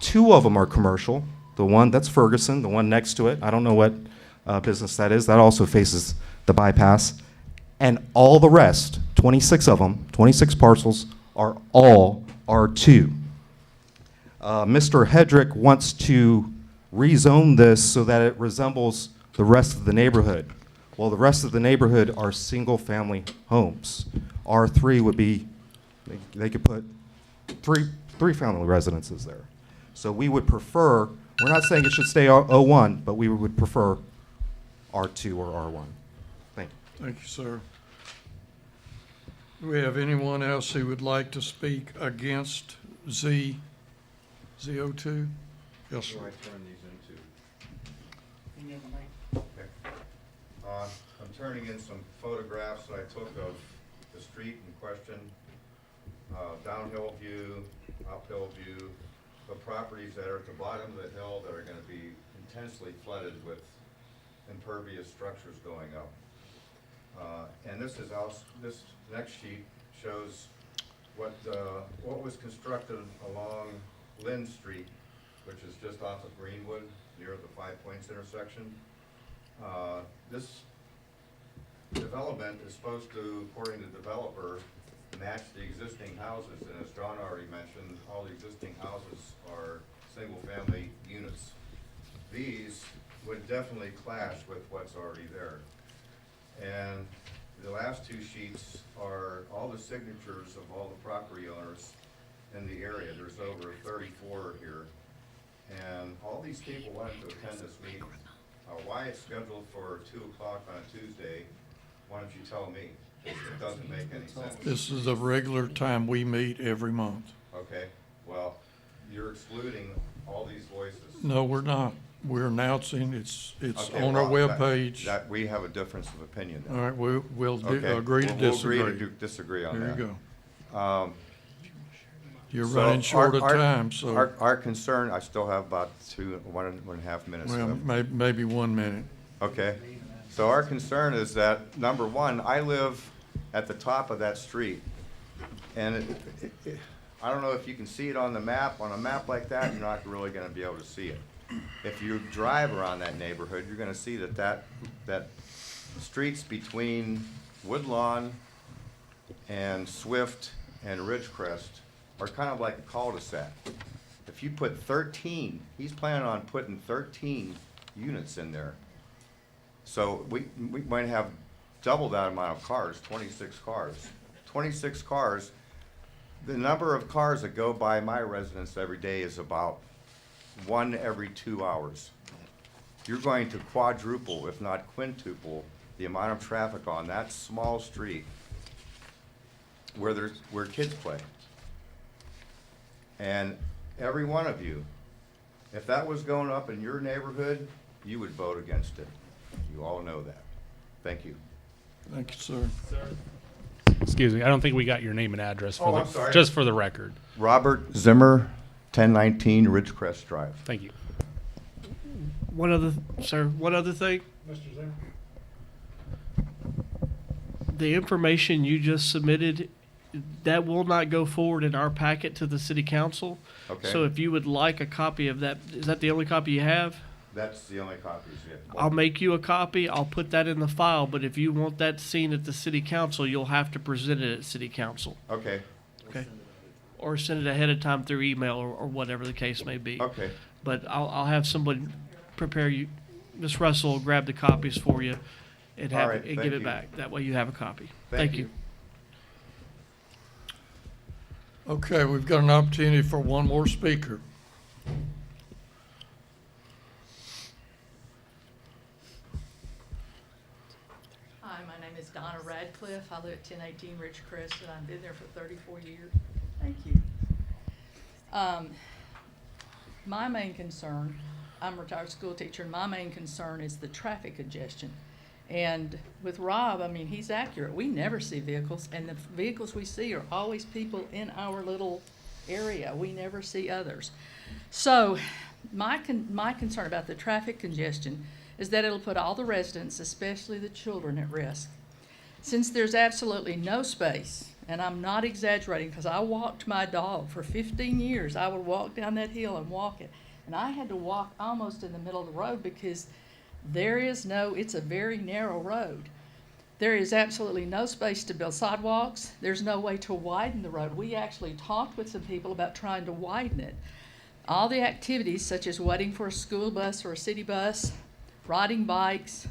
2 of them are commercial. The one that's Ferguson, the one next to it, I don't know what business that is. That also faces the bypass. And all the rest, 26 of them, 26 parcels, are all R2. Mr. Hedrick wants to rezone this so that it resembles the rest of the neighborhood. Well, the rest of the neighborhood are single-family homes. R3 would be, they could put three family residences there. So we would prefer, we're not saying it should stay O1, but we would prefer R2 or R1. Thank you. Thank you, sir. Do we have anyone else who would like to speak against ZO2? Yes, sir. turn these into? I'm turning in some photographs that I took of the street in question, downhill view, uphill view, the properties that are at the bottom of the hill that are going to be intensely flooded with impervious structures going up. And this next sheet shows what was constructed along Lynn Street, which is just off of Greenwood, near the 5 Points intersection. This development is supposed to, according to the developer, match the existing houses, and as John already mentioned, all the existing houses are single-family units. These would definitely clash with what's already there. And the last 2 sheets are all the signatures of all the property owners in the area. There's over 34 here. And all these people wanted to attend this meeting. Why it's scheduled for 2 o'clock on a Tuesday, why don't you tell me? It doesn't make any sense. This is the regular time we meet every month. Okay, well, you're excluding all these voices. No, we're not. We're announcing it's Okay, on our well, webpage. that we have a difference of opinion then. All right, we'll Okay, agree to we'll disagree. agree to disagree on that. There you go. You're So running short of our- time, so, Our concern, I still have about 1.5 minutes well, left. maybe 1 minute. Okay, so our concern is that, number one, I live at the top of that street. And I don't know if you can see it on the map. On a map like that, you're not really gonna be able to see it. If you drive around that neighborhood, you're gonna see that streets between Woodlawn and Swift and Ridgecrest are kind of like a cul-de-sac. If you put 13, he's planning on putting 13 units in there. So we might have double that amount of cars, 26 cars. 26 cars, the number of cars that go by my residence every day is about 1 every 2 hours. You're going to quadruple, if not quintuple, the amount of traffic on that small street where kids play. And every one of you, if that was going up in your neighborhood, you would vote against it. You all know that. Thank you. Thank you, sir. Excuse me, I don't think we got your name and address Oh, I'm sorry. just for the record. Robert Zimmer, 1019 Ridgecrest Drive. Thank you. One other thing. Mr. Zimmer? The information you just submitted, that will not go forward in our packet to the city council. Okay. So if you would like a copy of that, is that the only copy you have? That's the only copies yet. I'll make you a copy, I'll put that in the file, but if you want that seen at the city council, you'll have to present it at city council. Okay, Okay? Or send it ahead of time through email or whatever the case may be. okay. But I'll have somebody prepare you, Ms. Russell will grab the copies for you and All have, right, and thank give it you. back. That way you have a copy. Thank Thank you. Okay, we've got an opportunity for one more speaker. Hi, my name is Donna Radcliffe. I live at 1018 Ridgecrest, and I've been there for 34 years. Thank you. My main concern, I'm a retired school teacher, and my main concern is the traffic congestion. And with Rob, I mean, he's accurate. We never see vehicles, and the vehicles we see are always people in our little area. We never see others. So my concern about the traffic congestion is that it'll put all the residents, especially the children, at risk. Since there's absolutely no space, and I'm not exaggerating because I walked my dog for 15 years. I would walk down that hill and walk it. And I had to walk almost in the middle of the road because it's a very narrow road. There is absolutely no space to build sidewalks. There's no way to widen the road. We actually talked with some people about trying to widen it. All the activities such as waiting for a school bus or a city bus, riding bikes,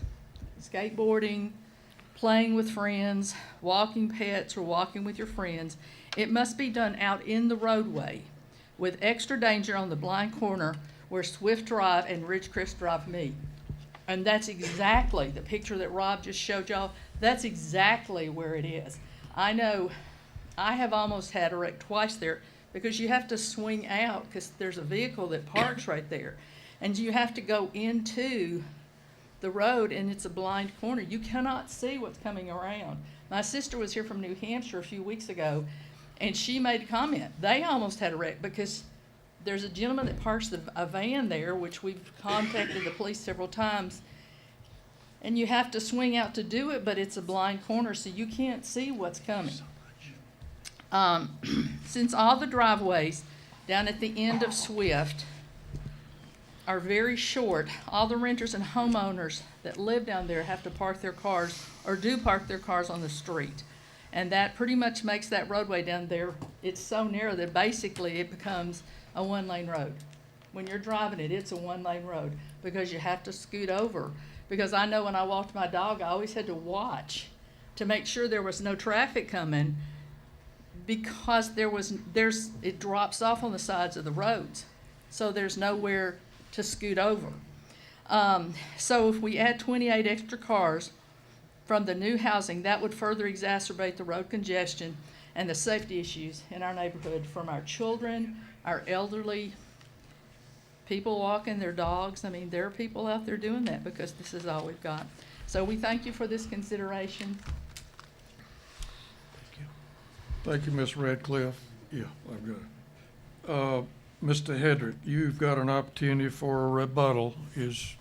skateboarding, playing with friends, walking pets, or walking with your friends, it must be done out in the roadway with extra danger on the blind corner where Swift Drive and Ridgecrest Drive meet. And that's exactly the picture that Rob just showed y'all. That's exactly where it is. I know I have almost had a wreck twice there because you have to swing out because there's a vehicle that parks right there. And you have to go into the road, and it's a blind corner. You cannot see what's coming around. My sister was here from New Hampshire a few weeks ago, and she made a comment. They almost had a wreck because there's a gentleman that parks a van there, which we've contacted the police several times, and you have to swing out to do it, but it's a blind corner, so you can't see what's coming. Since all the driveways down at the end of Swift are very short, all the renters and homeowners that live down there have to park their cars, or do park their cars on the street. And that pretty much makes that roadway down there, it's so narrow that basically it becomes a one-lane road. When you're driving it, it's a one-lane road because you have to scoot over. Because I know when I walked my dog, I always had to watch to make sure there was no traffic coming because it drops off on the sides of the roads. So there's nowhere to scoot over. So if we add 28 extra cars from the new housing, that would further exacerbate the road congestion and the safety issues in our neighborhood from our children, our elderly, people walking their dogs. I mean, there are people out there doing that because this is all we've got. So we thank you for this consideration. Thank you, Ms. Radcliffe. Yeah, I've got it. Mr. Hedrick, you've got an opportunity for a rebuttal. If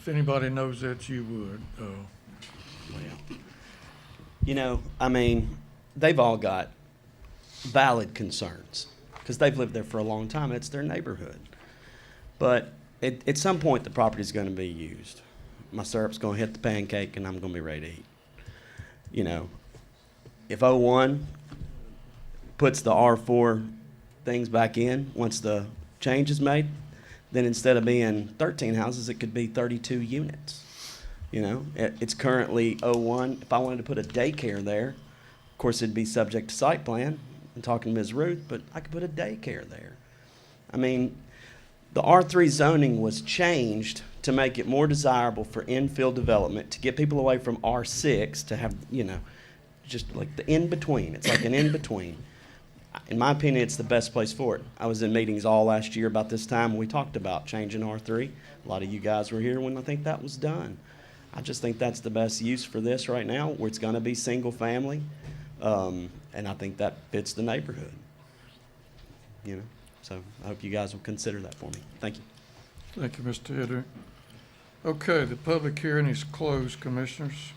anybody knows that, you would. You know, I mean, they've all got valid concerns because they've lived there for a long time. It's their neighborhood. But at some point, the property's going to be used. My syrup's going to hit the pancake, and I'm going to be ready to eat. You know, if 01 puts the R4 things back in once the change is made, then instead of being 13 houses, it could be 32 units. You know, it's currently 01. If I wanted to put a daycare there, of course, it'd be subject to site plan. I'm talking to Ms. Ruth, but I could put a daycare there. I mean, the R3 zoning was changed to make it more desirable for infill development, to get people away from R6 to have, you know, just like the in-between. It's like an in-between. In my opinion, it's the best place for it. I was in meetings all last year about this time when we talked about changing R3. A lot of you guys were here when I think that was done. I just think that's the best use for this right now, where it's going to be single family, and I think that fits the neighborhood. You know, so I hope you guys will consider that for me. Thank you. Thank you, Mr. Hedrick. Okay, the public hearing is closed, Commissioners.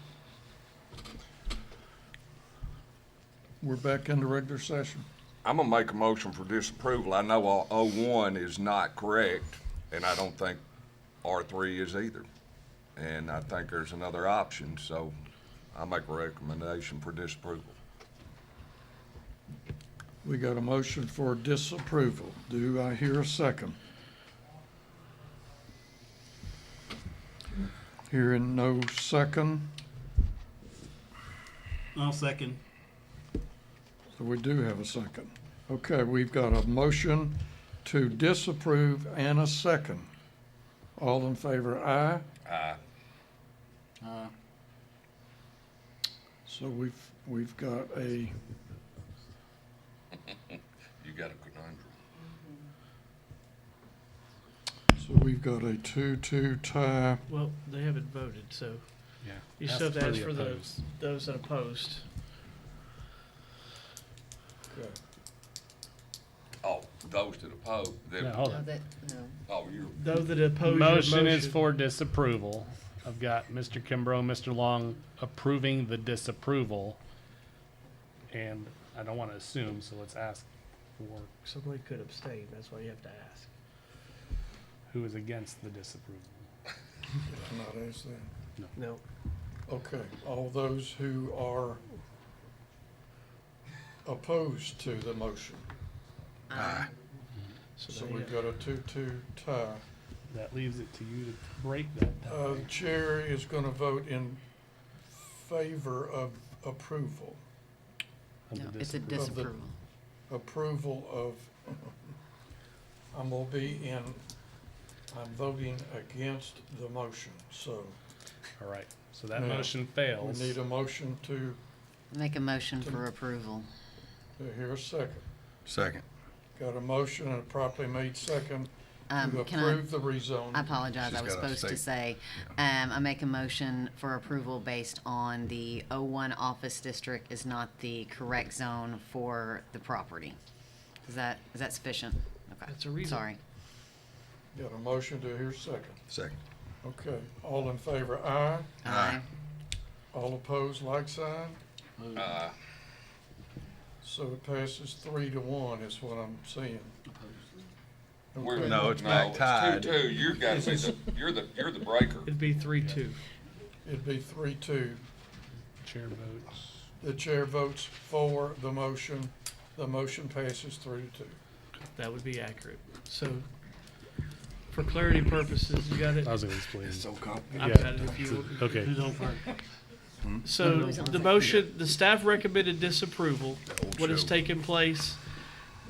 We're back into regular session. I'm gonna make a motion for disapproval. I know 01 is not correct, and I don't think R3 is either. And I think there's another option, so I make a recommendation for disapproval. We got a motion for disapproval. Do I hear a second? Hearing no second, I'll second. so we do have a second. Okay, we've got a motion to disapprove and a second. All in favor, aye. Aye. So we've got a, You got a conundrum. so we've got a 2-2 tie. Well, they haven't voted, so Yeah. you still have to ask for opposed. those that opposed. Okay. Oh, those that oppose, Yeah, hold on. oh, you're, Those that oppose your Motion is for disapproval. I've got Mr. Kimbrough, Mr. Long approving the disapproval. And I don't want to assume, so let's ask for Somebody could abstain, that's why you have to ask. who is against the disapproval. Not asked that. No. Okay, all those who are opposed to the motion. Aye. So we've got a 2-2 tie. That leaves it to you to break that tie. The chair is gonna vote in favor of approval. of the No, it's a disapproval. disapproval. Approval of, I'm voting against the motion, so. All right, so that Now, motion We fails. need a motion to Make a motion for approval. hear a second. Second. Got a motion and a properly made second to Can I, approve the rezone. I apologize, I She's was gotta supposed to state- say, I make a motion for approval based on the O1 office district is not the correct zone for the property. Is that sufficient? Okay. That's a reason. Sorry. Got a motion to hear second. Second. Okay, all in favor, aye. Aye. All opposed, like sign. So it passes 3-1 is what I'm seeing. we're, Okay. No, it's back tied. It's 2-2, you're you're the breaker. It'd be 3-2. It'd be 3-2. Chair votes. The chair votes for the motion. The motion passes 3-2. That would be accurate. So, for clarity purposes, you got it? I was going to explain. I've Yeah. got it if you. Okay. So, the motion, the staff recommended disapproval. old What has show. taken place,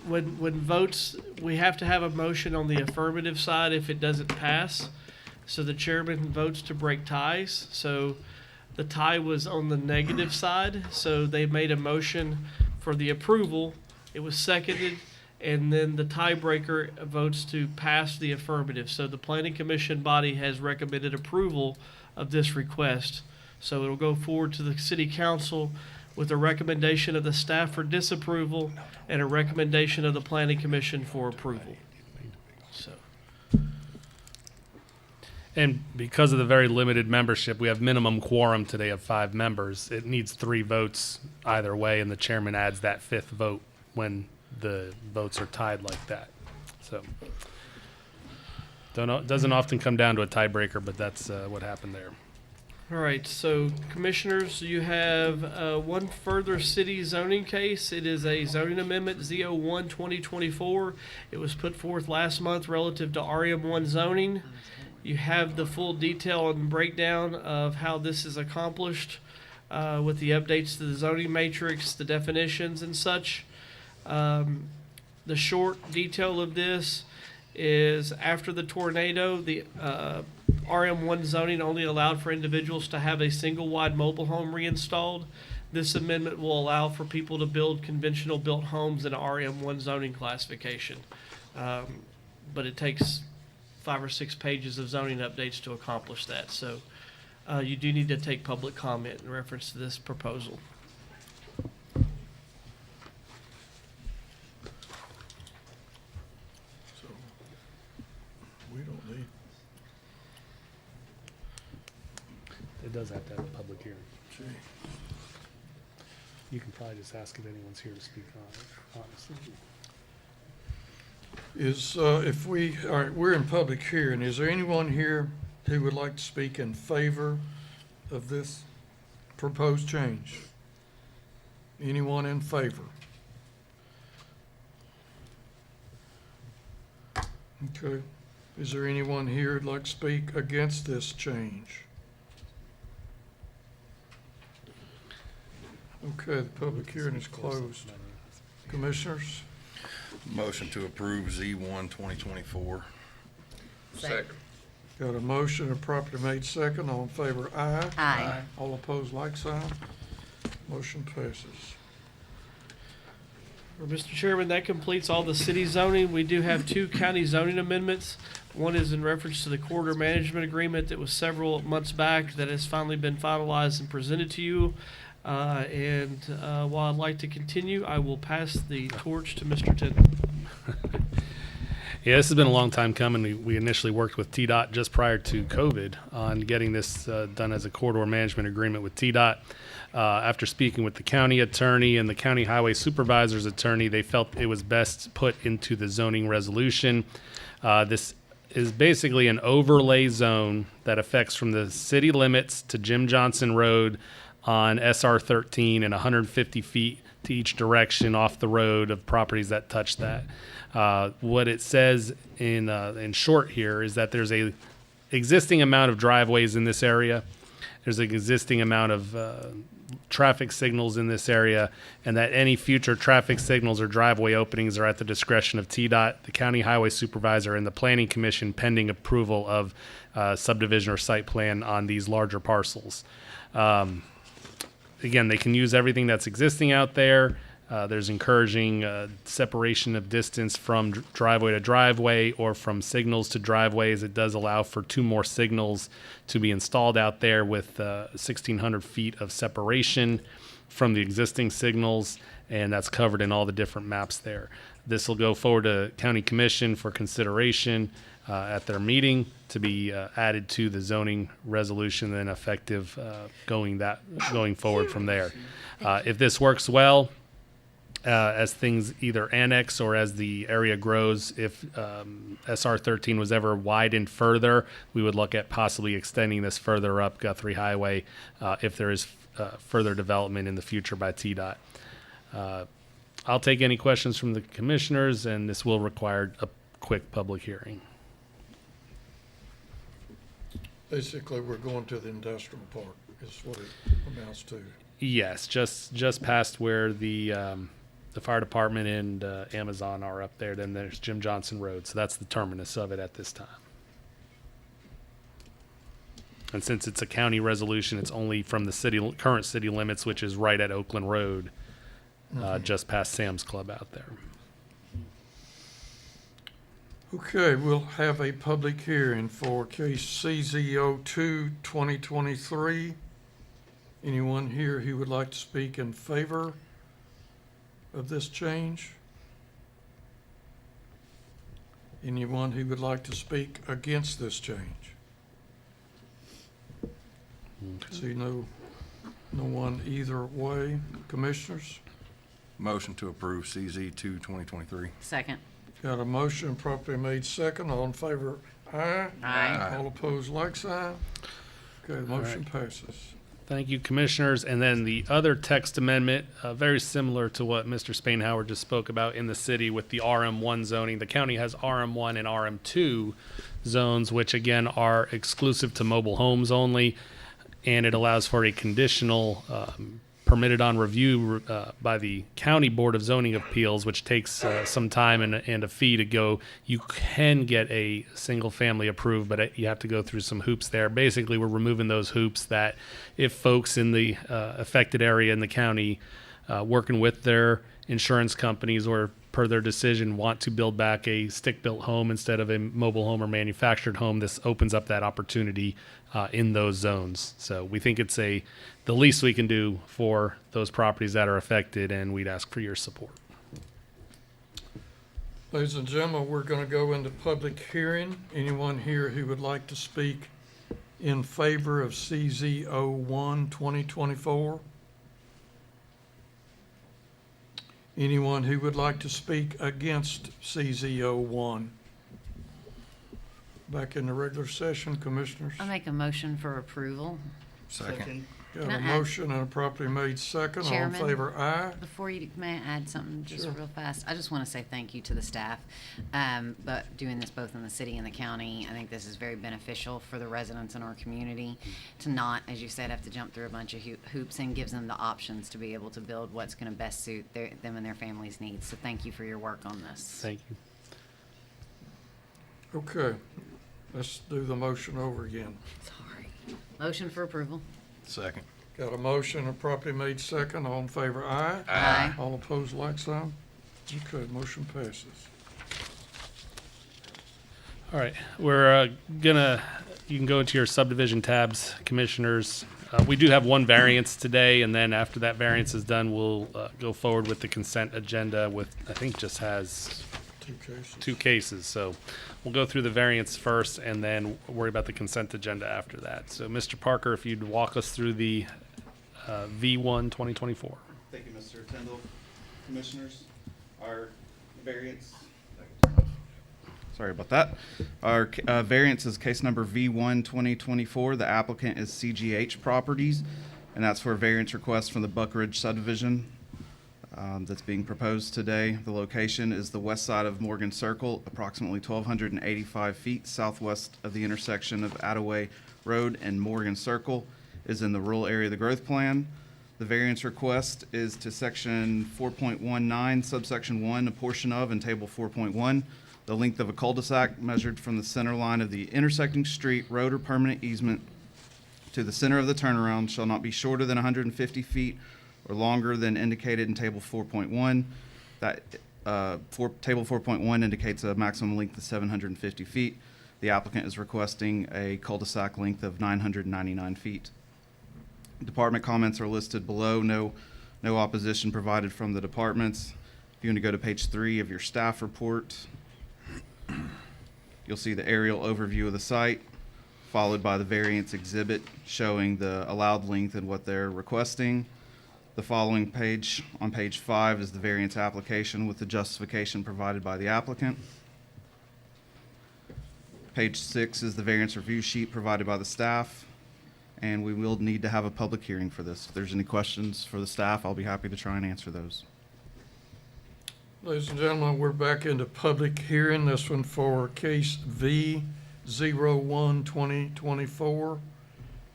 when votes, we have to have a motion on the affirmative side if it doesn't pass. So the chairman votes to break ties. So the tie was on the negative side, so they made a motion for the approval. It was seconded, and then the tiebreaker votes to pass the affirmative. So the planning commission body has recommended approval of this request. So it'll go forward to the city council with a recommendation of the staff for disapproval and a recommendation of the planning commission for approval. So, And because of the very limited membership, we have minimum quorum today of 5 members. It needs 3 votes either way, and the chairman adds that 5th vote when the votes are tied like that. So, doesn't often come down to a tiebreaker, but that's what happened there. all right, so commissioners, you have one further city zoning case. It is a zoning amendment, Z01 2024. It was put forth last month relative to RM1 zoning. You have the full detail and breakdown of how this is accomplished with the updates to the zoning matrix, the definitions and such. The short detail of this is after the tornado, the RM1 zoning only allowed for individuals to have a single wide mobile home reinstalled. This amendment will allow for people to build conventional built homes in a RM1 zoning classification. But it takes 5 or 6 pages of zoning updates to accomplish that. So you do need to take public comment in reference to this proposal. So we don't need, It does have to have a public hearing. gee. You can probably just ask if anyone's here to speak on it, honestly. Is, if we, all right, we're in public hearing. Is there anyone here who would like to speak in favor of this proposed change? Anyone in favor? Okay. Is there anyone here who'd like to speak against this change? Okay, the public hearing is closed. Commissioners? Motion to approve Z1 2024. Second. Got a motion and properly made second. All in favor, aye. Aye. All opposed, like sign. Motion passes. Mr. Chairman, that completes all the city zoning. We do have two county zoning amendments. One is in reference to the corridor management agreement that was several months back that has finally been finalized and presented to you. While I'd like to continue, I will pass the torch to Mr. Tindall. Yeah, this has been a long time coming. We initially worked with TDOT just prior to COVID on getting this done as a corridor management agreement with TDOT. After speaking with the county attorney and the county highway supervisor's attorney, they felt it was best put into the zoning resolution. This is basically an overlay zone that affects from the city limits to Jim Johnson Road on SR 13 and 150 feet to each direction off the road of properties that touch that. What it says in short here is that there's a existing amount of driveways in this area. There's an existing amount of traffic signals in this area, and that any future traffic signals or driveway openings are at the discretion of TDOT, the county highway supervisor, and the planning commission pending approval of subdivision or site plan on these larger parcels. Again, they can use everything that's existing out there. There's encouraging separation of distance from driveway to driveway or from signals to driveways. It does allow for 2 more signals to be installed out there with 1,600 feet of separation from the existing signals, and that's covered in all the different maps there. This will go forward to County Commission for consideration at their meeting to be added to the zoning resolution, then effective going forward from there. If this works well, as things either annex or as the area grows, if SR 13 was ever widened further, we would look at possibly extending this further up Guthrie Highway if there is further development in the future by TDOT. I'll take any questions from the commissioners, and this will require a quick public hearing. Basically, we're going to the industrial park, is what it amounts to. Yes, just past where the fire department and Amazon are up there. Then there's Jim Johnson Road, so that's the terminus of it at this time. And since it's a county resolution, it's only from the current city limits, which is right at Oakland Road, just past Sam's Club out there. Okay, we'll have a public hearing for case CZ02 2023. Anyone here who would like to speak in favor of this change? Anyone who would like to speak against this change? See no one either way. Commissioners? Motion to approve CZ 2 2023. Second. Got a motion properly made second. All in favor, aye. Aye. All opposed, like sign. Okay, the motion passes. Thank you, commissioners. And then the other text amendment, very similar to what Mr. Spainhour just spoke about in the city with the RM1 zoning. The county has RM1 and RM2 zones, which again are exclusive to mobile homes only, and it allows for a conditional permitted on review by the County Board of Zoning Appeals, which takes some time and a fee to go. You can get a single family approved, but you have to go through some hoops there. Basically, we're removing those hoops that if folks in the affected area in the county working with their insurance companies or per their decision want to build back a stick-built home instead of a mobile home or manufactured home, this opens up that opportunity in those zones. So we think it's the least we can do for those properties that are affected, and we'd ask for your support. Ladies and gentlemen, we're going to go into public hearing. Anyone here who would like to speak in favor of CZ01 2024? Anyone who would like to speak against CZ01? Back in the regular session, commissioners. I'll make a motion for approval. Second. Got Can a I add- motion and a properly made second. All in Chairman? favor, aye. Before you, may I add something just Sure. real fast? I just want to say thank you to the staff, but doing this both in the city and the county, I think this is very beneficial for the residents in our community to not, as you said, have to jump through a bunch of hoops, and gives them the options to be able to build what's going to best suit them and their families' needs. So thank you for your work on this. Thank you. Okay, let's do the motion over again. Sorry. Motion for approval. Second. Got a motion and properly made second. All in favor, aye. Aye. All opposed, like sign. Okay, motion passes. All right, we're you can go into your subdivision tabs, commissioners. We do have one variance today, and then after that variance is done, we'll go forward with the consent agenda with, I think just has two cases. So we'll go through the variance first and then worry about the consent agenda after that. So Mr. Parker, if you'd walk us through the V1 2024. Thank you, Mr. Tyndall. Commissioners, our variance. Sorry about that. Our variance is case number V1 2024. The applicant is CGH Properties, and that's for a variance request from the Buck Ridge subdivision that's being proposed today. The location is the west side of Morgan Circle, approximately 1,285 feet southwest of the intersection of Attaway Road and Morgan Circle, is in the rural area of the growth plan. The variance request is to section 4.19, subsection 1, a portion of, and table 4.1. The length of a cul-de-sac measured from the center line of the intersecting street, road, or permanent easement to the center of the turnaround shall not be shorter than 150 feet or longer than indicated in table 4.1. That table 4.1 indicates a maximum length of 750 feet. The applicant is requesting a cul-de-sac length of 999 feet. Department comments are listed below. No opposition provided from the departments. If you want to go to page 3 of your staff report, you'll see the aerial overview of the site, followed by the variance exhibit showing the allowed length and what they're requesting. The following page, on page 5, is the variance application with the justification provided by the applicant. Page 6 is the variance review sheet provided by the staff, and we will need to have a public hearing for this. If there's any questions for the staff, I'll be happy to try and answer those. Ladies and gentlemen, we're back into public hearing. This one for case V01 2024.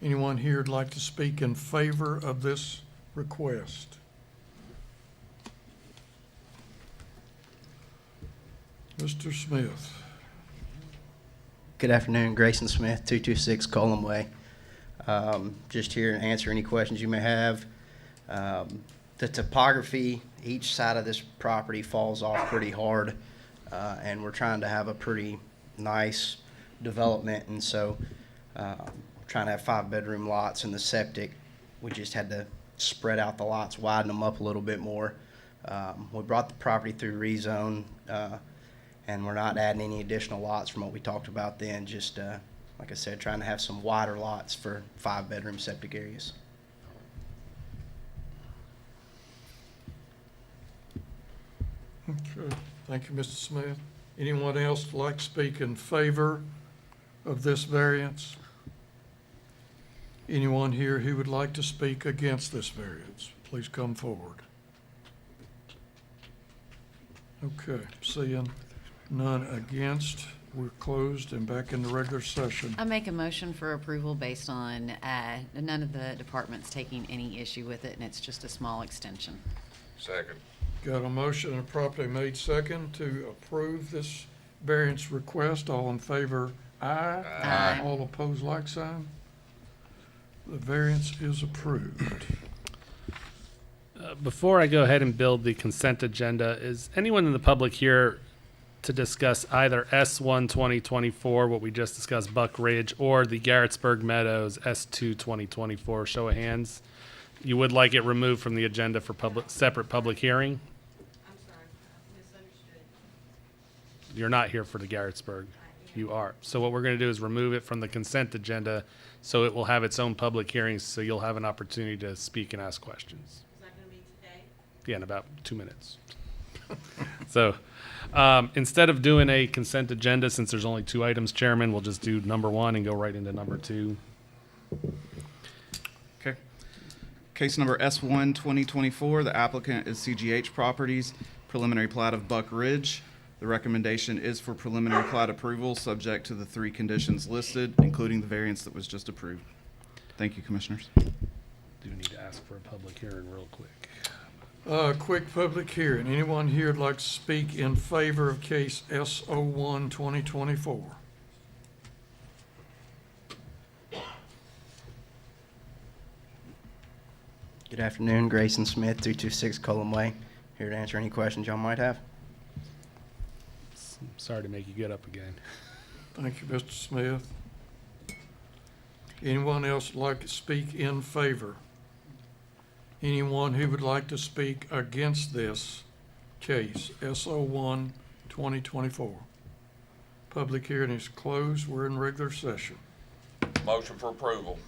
Anyone here would like to speak in favor of this request? Mr. Smith. Good afternoon, Grayson Smith, 226 Colum Way. Just here to answer any questions you may have. The topography, each side of this property falls off pretty hard, and we're trying to have a pretty nice development, and so trying to have 5-bedroom lots in the septic. We just had to spread out the lots, widen them up a little bit more. We brought the property through rezone, and we're not adding any additional lots from what we talked about then, just like I said, trying to have some wider lots for 5-bedroom septic areas. Okay, thank you, Mr. Smith. Anyone else like to speak in favor of this variance? Anyone here who would like to speak against this variance, please come forward. Okay, seeing none against, we're closed and back in the regular session. I make a motion for approval based on none of the departments taking any issue with it, and it's just a small extension. Second. Got a motion and properly made second to approve this variance request. All in favor, aye. Aye. All opposed, like sign. The variance is approved. Before I go ahead and build the consent agenda, is anyone in the public here to discuss either S1 2024, what we just discussed, Buck Ridge, or the Garrettsburg Meadows S2 2024? Show of hands. You would like it removed from the agenda for separate public hearing? I'm sorry, I misunderstood. You're not here for the Garrettsburg. You are. So what we're going to do is remove it from the consent agenda so it will have its own public hearings, so you'll have an opportunity to speak and ask questions. Is that going to be today? Yeah, in about 2 minutes. So instead of doing a consent agenda, since there's only 2 items, Chairman, we'll just do number 1 and go right into number 2. Okay. Case number S1 2024. The applicant is CGH Properties, preliminary plat of Buck Ridge. The recommendation is for preliminary plat approval, subject to the 3 conditions listed, including the variance that was just approved. Thank you, Commissioners. Do need to ask for a public hearing real quick. Quick public hearing. Anyone here would like to speak in favor of case S01 2024? Good afternoon, Grayson Smith, 226 Colum Way. Here to answer any questions y'all might have. Sorry to make you get up again. Thank you, Mr. Smith. Anyone else would like to speak in favor? Anyone who would like to speak against this case, SO1 2024? Public hearing is closed. We're in regular session. Motion for approval.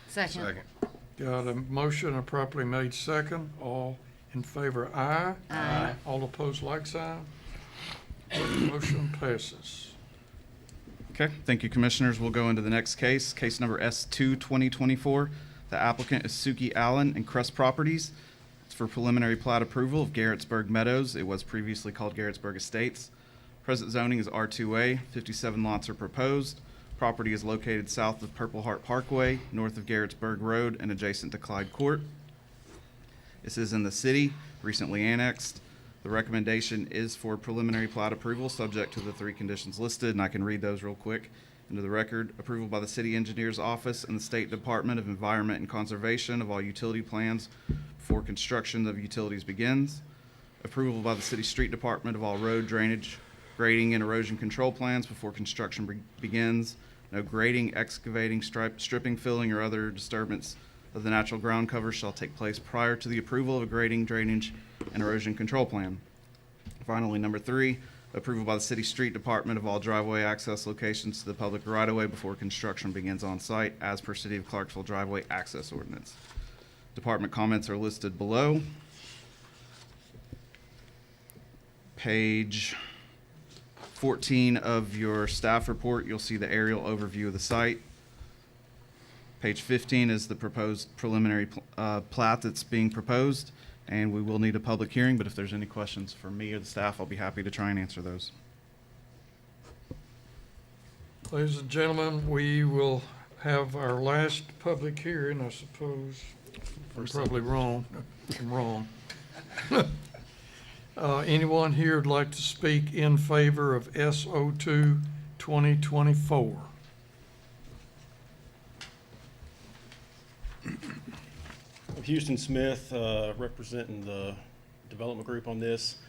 Second. Got a motion, a properly made second. All in favor, aye. Aye. All opposed, like sign. Motion passes. Okay, thank you, Commissioners. We'll go into the next case, case number S2 2024. The applicant is Suki Allen and Crest Properties. It's for preliminary plat approval of Garrettsburg Meadows. It was previously called Garrettsburg Estates. Present zoning is R2A. 57 lots are proposed. Property is located south of Purple Heart Parkway, north of Garrettsburg Road, and adjacent to Clyde Court. This is in the city, recently annexed. The recommendation is for preliminary plat approval, subject to the 3 conditions listed, and I can read those real quick into the record. Approval by the City Engineer's Office and the State Department of Environment and Conservation of all utility plans before construction of utilities begins. Approval by the City Street Department of all road drainage, grading, and erosion control plans before construction begins. No grading, excavating, stripping, filling, or other disturbance of the natural ground cover shall take place prior to the approval of a grading, drainage, and erosion control plan. Finally, number 3, approval by the City Street Department of all driveway access locations to the public right-of-way before construction begins on site, as per City of Clarksville Driveway Access Ordinance. Department comments are listed below. Page 14 of your staff report, you'll see the aerial overview of the site. Page 15 is the proposed preliminary plat that's being proposed, and we will need a public hearing, but if there's any questions for me or the staff, I'll be happy to try and answer those. Ladies and gentlemen, we will have our last public hearing, I suppose. I'm probably wrong. I'm wrong. Anyone here would like to speak in favor of SO2 2024? Houston Smith, representing the development group on this.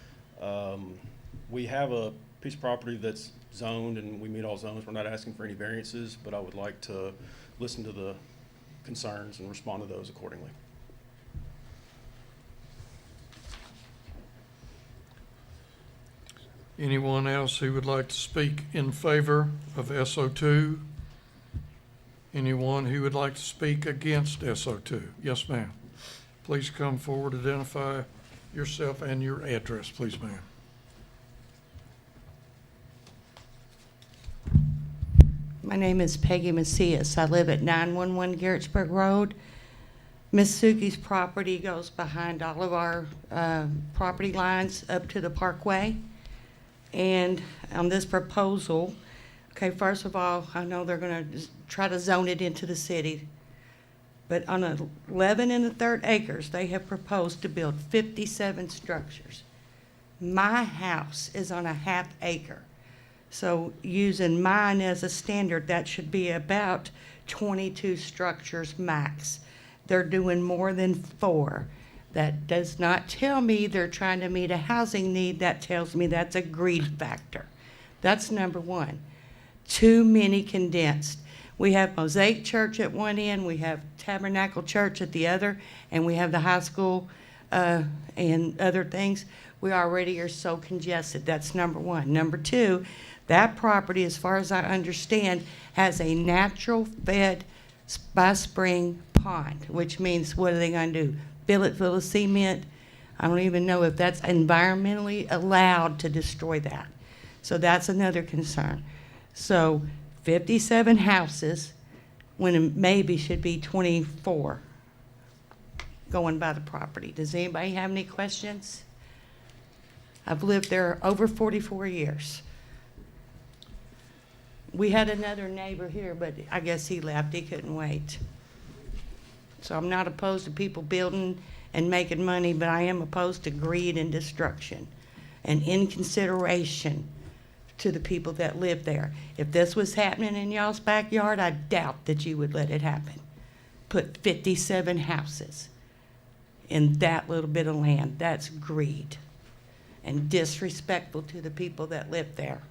We have a piece of property that's zoned and we meet all zones. We're not asking for any variances, but I would like to listen to the concerns and respond to those accordingly. Anyone else who would like to speak in favor of SO2? Anyone who would like to speak against SO2? Yes, ma'am. Please come forward, identify yourself and your address, please, ma'am. My name is Peggy Macias. I live at 911 Garrettsburg Road. Miss Suki's property goes behind all of our property lines up to the parkway. And on this proposal, okay, first of all, I know they're going to try to zone it into the city. But on 11 1/3 acres, they have proposed to build 57 structures. My house is on a 1/2 acre. So using mine as a standard, that should be about 22 structures max. They're doing more than 4. That does not tell me they're trying to meet a housing need. That tells me that's a greed factor. That's number 1. Too many condensed. We have Mosaic Church at one end, we have Tabernacle Church at the other, and we have the high school and other things. We already are so congested. That's number 1. Number 2, that property, as far as I understand, has a natural fed by spring pond, which means what are they going to do? Fill it full of cement? I don't even know if that's environmentally allowed to destroy that. So that's another concern. So 57 houses when it maybe should be 24 going by the property. Does anybody have any questions? I've lived there over 44 years. We had another neighbor here, but I guess he left. He couldn't wait. So I'm not opposed to people building and making money, but I am opposed to greed and destruction and inconsideration to the people that live there. If this was happening in y'all's backyard, I doubt that you would let it happen. Put 57 houses. in that little bit of land. That's greed and disrespectful to the people that live there.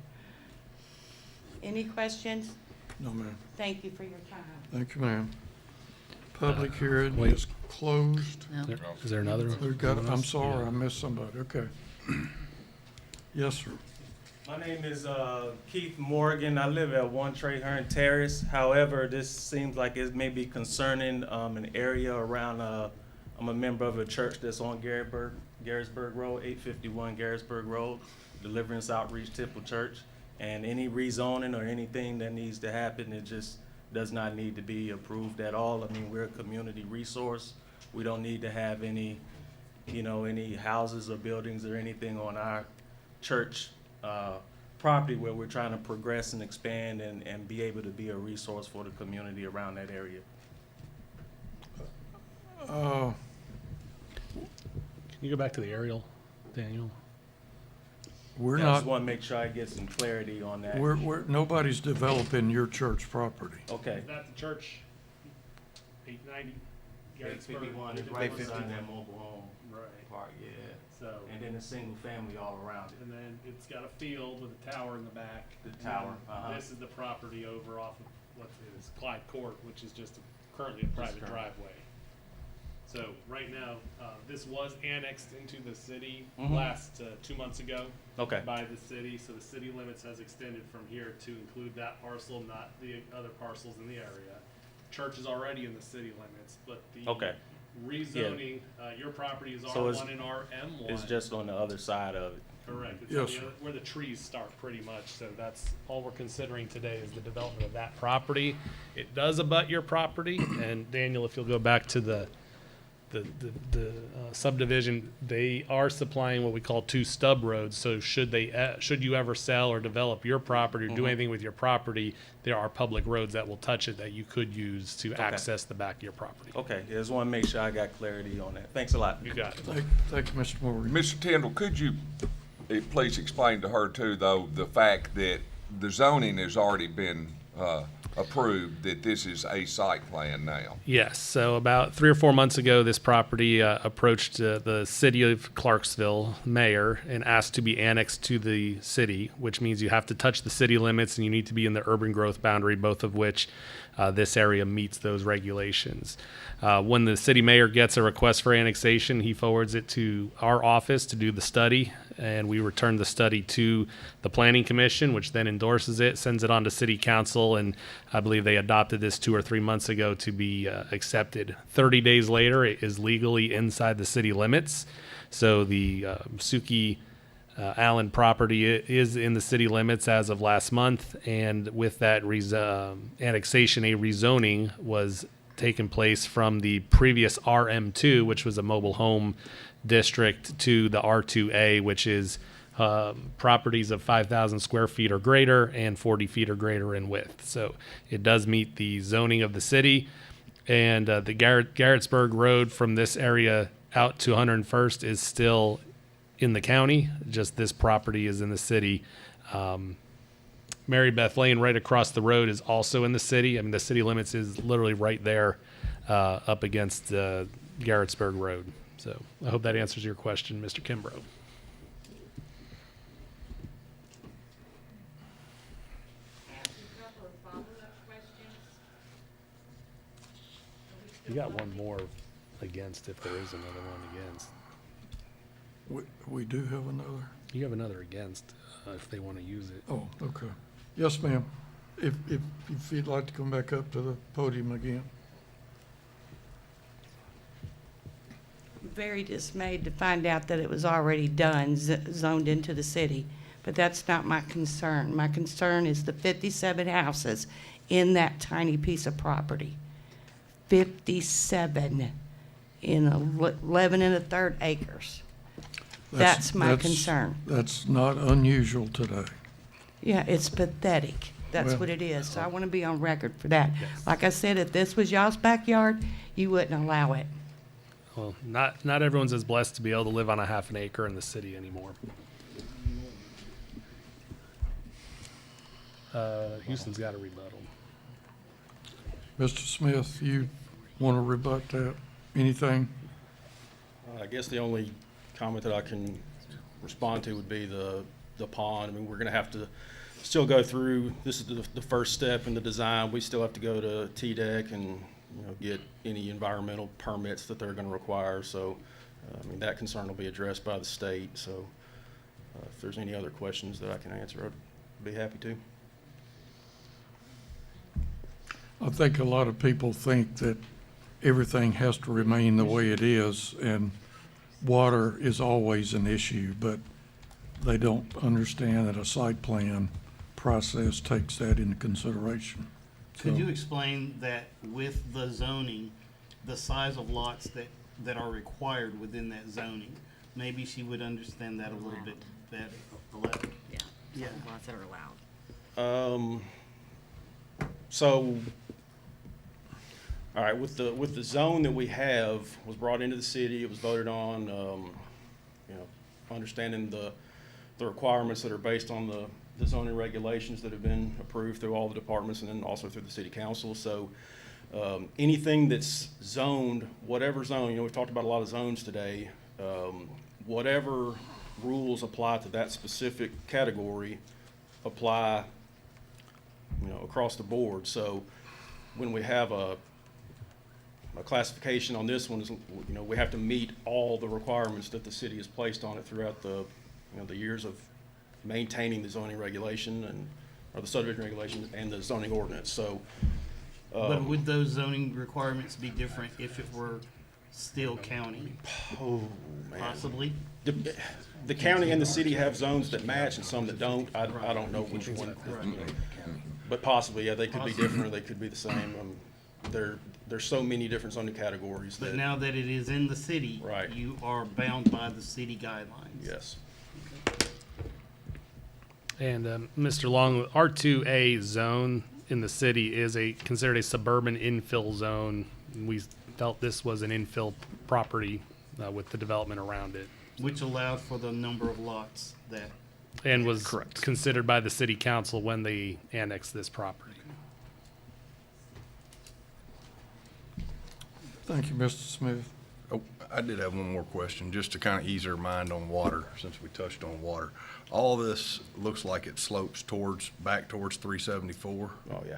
Any questions? No, ma'am. Thank you for your time. Thank you, ma'am. Public hearing wait. is closed. Is there another one? We've got, I'm sorry, I missed somebody. Okay. Yes, sir. My name is Keith Morgan. I live at 1 Traherne Terrace. However, this seems like it may be concerning an area around, I'm a member of a church that's on Garrettsburg Road, 851 Garrettsburg Road, Deliverance Outreach Temple Church. And any rezoning or anything that needs to happen, it just does not need to be approved at all. I mean, we're a community resource. We don't need to have any, any houses or buildings or anything on our church property where we're trying to progress and expand and be able to be a resource for the community around that area. Can you go back to the aerial, Daniel? We're I not, just want to make sure I get some clarity on that. nobody's developing your church property. Okay. Is that the church? 890 Garrettsburg. 851 is right beside that mobile home Right. park, yeah. So, And then a single family all around it. and then it's got a field with a tower in the back. The And tower, then uh-huh. This is the property over off of, what is Clyde Court, which is just currently a private current. driveway. So right now, this was annexed into the city Mhm. last 2 months ago. Okay. By the city, so the city limits has extended from here to include that parcel, not the other parcels in the area. Church is already in the city limits, but the Okay. rezoning, your property is So it's- R1 and RM1. It's just on the other side of it. Correct. It's Yes, on the sir. other- where the trees start pretty much, so that's All we're considering today is the development of that property. It does abut your property, and Daniel, if you'll go back to the subdivision, they are supplying what we call 2 stub roads. So should you ever sell or develop your property or do Mhm. anything with your property, there are public roads that will touch it that you could use to access the back of your property. Okay, yeah, just want to make sure I got clarity on that. Thanks a lot. You got it. Thank you, Mr. Morgan. Mr. Tindall, could you please explain to her too, though, the fact that the zoning has already been approved, that this is a site plan now? Yes. So about 3 or 4 months ago, this property approached the city of Clarksville mayor and asked to be annexed to the city, which means you have to touch the city limits and you need to be in the urban growth boundary, both of which this area meets those regulations. When the city mayor gets a request for annexation, he forwards it to our office to do the study, and we return the study to the planning commission, which then endorses it, sends it on to city council, and I believe they adopted this 2 or 3 months ago to be accepted. 30 days later, it is legally inside the city limits. So the Suki Allen property is in the city limits as of last month, and with that annexation, a rezoning was taken place from the previous RM2, which was a mobile home district, to the R2A, which is properties of 5,000 square feet or greater and 40 feet or greater in width. So it does meet the zoning of the city. And the Garrettsburg Road from this area out to 101st is still in the county, just this property is in the city. Mary Beth Lane right across the road is also in the city. I mean, the city limits is literally right there up against Garrettsburg Road. So I hope that answers your question, Mr. Kimbrough. You got one more against if there is another one against. We do have another? You have another against if they want to use it. Oh, okay. Yes, ma'am. If you'd like to come back up to the podium again. Very dismayed to find out that it was already done, zoned into the city. But that's not my concern. My concern is the 57 houses in that tiny piece of property. 57 in 11 1/3 acres. That's my concern. That's not unusual today. Yeah, it's pathetic. That's Well- what it is. So I want to be on record for that. Like I said, if this was y'all's backyard, you wouldn't allow it. Well, not everyone's as blessed to be able to live on a half an acre in the city anymore. Houston's got a rebuttal. Mr. Smith, you want to rebut that? Anything? I guess the only comment that I can respond to would be the pond. I mean, we're gonna have to still go through, this is the first step in the design. We still have to go to TDEC and, you know, get any environmental permits that they're gonna require. So, I mean, that concern will be addressed by the state. So, if there's any other questions that I can answer, I'd be happy to. I think a lot of people think that everything has to remain the way it is, and water is always an issue, but they don't understand that a site plan process takes that into consideration. Could So- you explain that with the zoning, the size of lots that are required within that zoning? Maybe she would understand that a little bit better. Allowed. Yeah, lots that are allowed. So, all right, with the zone that we have was brought into the city, it was voted on, you know, understanding the requirements that are based on the zoning regulations that have been approved through all the departments and then also through the city council. So, anything that's zoned, whatever zone, you know, we've talked about a lot of zones today, whatever rules apply to that specific category apply, you know, across the board. So when we have a classification on this one, is, you know, we have to meet all the requirements that the city has placed on it throughout the, you know, the years of maintaining the zoning regulation or the subdivision regulation and the zoning ordinance. So, But would those zoning requirements be different if it were still county? Oh, man. Possibly? The county and the city have zones that match and some that don't. I don't know which one. But possibly, yeah, they could be different or they could be the same. There's so many different zoning categories. But now that it is in the city, Right. you are bound by the city guidelines. Yes. And Mr. Long, R2A zone in the city is considered a suburban infill zone. We felt this was an infill property with the development around it. Which allowed for the number of lots that. And was considered by the city council when they annexed this property. Thank you, Mr. Smith. Oh, I did have one more question, just to kind of ease our mind on water, since we touched on water. All this looks like it slopes back towards 374. Oh, yeah.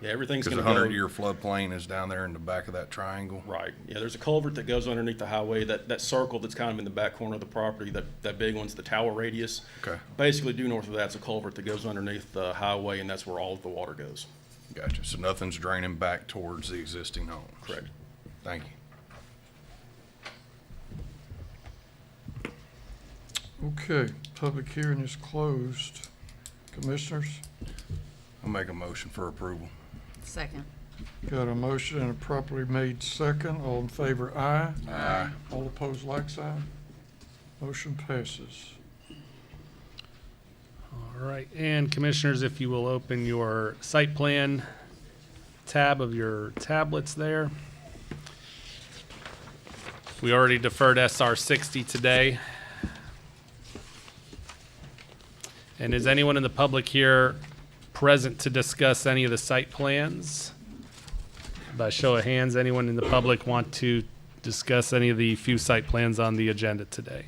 Yeah, everything's Because going the to go. 100-year floodplain is down there in the back of that triangle. Right. Yeah, there's a culvert that goes underneath the highway. That circle that's kind of in the back corner of the property, that big one's the tower radius. Okay. Basically, due north of that's a culvert that goes underneath the highway, and that's where all of the water goes. Gotcha. So nothing's draining back towards the existing homes. Correct. Thank you. Okay, public hearing is closed. Commissioners, I'll make a motion for approval. Second. got a motion and a properly made second. All in favor, aye. Aye. All opposed, like sign. Motion passes. All right, and commissioners, if you will open your site plan tab of your tablets there. We already deferred SR 60 today. And is anyone in the public here present to discuss any of the site plans? By show of hands, anyone in the public want to discuss any of the few site plans on the agenda today?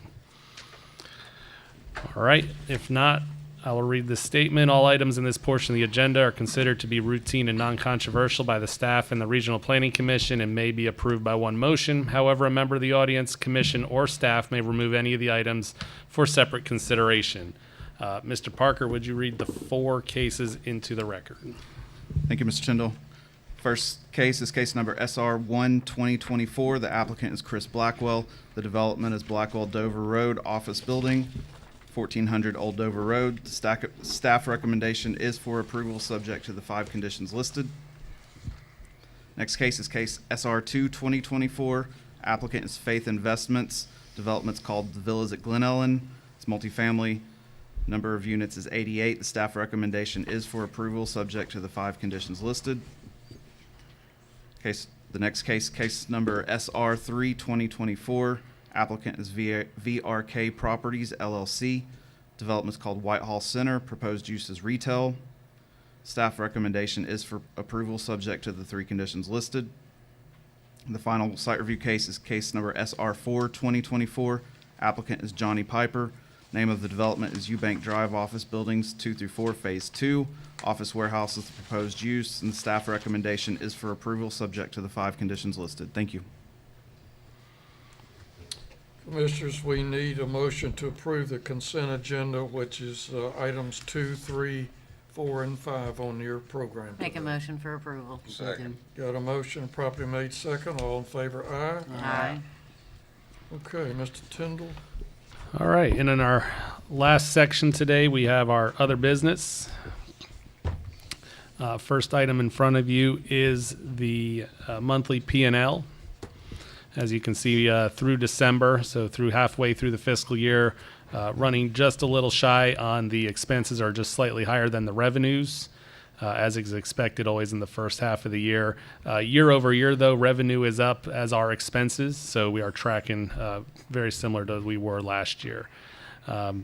All right, if not, I will read the statement. All items in this portion of the agenda are considered to be routine and non-controversial by the staff and the Regional Planning Commission and may be approved by one motion. However, a member of the audience, commission, or staff may remove any of the items for separate consideration. Mr. Parker, would you read the 4 cases into the record? Thank you, Mr. Tyndall. First case is case number SR 1-2024. The applicant is Chris Blackwell. The development is Blackwell Dover Road Office Building, 1400 Old Dover Road. The staff recommendation is for approval subject to the 5 conditions listed. Next case is case SR 2-2024. Applicant is Faith Investments. Development's called the Villas at Glen Ellen. It's multifamily. Number of units is 88. The staff recommendation is for approval subject to the 5 conditions listed. The next case, case number SR 3-2024. Applicant is VRK Properties, LLC. Development's called Whitehall Center. Proposed use is retail. Staff recommendation is for approval subject to the 3 conditions listed. The final site review case is case number SR4 2024. Applicant is Johnny Piper. Name of the development is Eubank Drive Office Buildings 2 through 4, Phase 2. Office warehouse is the proposed use, and the staff recommendation is for approval subject to the 5 conditions listed. Thank you. Commissioners, we need a motion to approve the consent agenda, which is items 2, 3, 4, and 5 on your program. Make a motion for approval. Second. Got a motion properly made second. All in favor, aye. Aye. Okay, Mr. Tyndall. All right, and in our last section today, we have our other business. First item in front of you is the monthly P&L. As you can see, through December, so through halfway through the fiscal year, running just a little shy on the expenses, are just slightly higher than the revenues, as is expected always in the first half of the year. Year over year, though, revenue is up as are expenses, so we are tracking very similar to we were last year.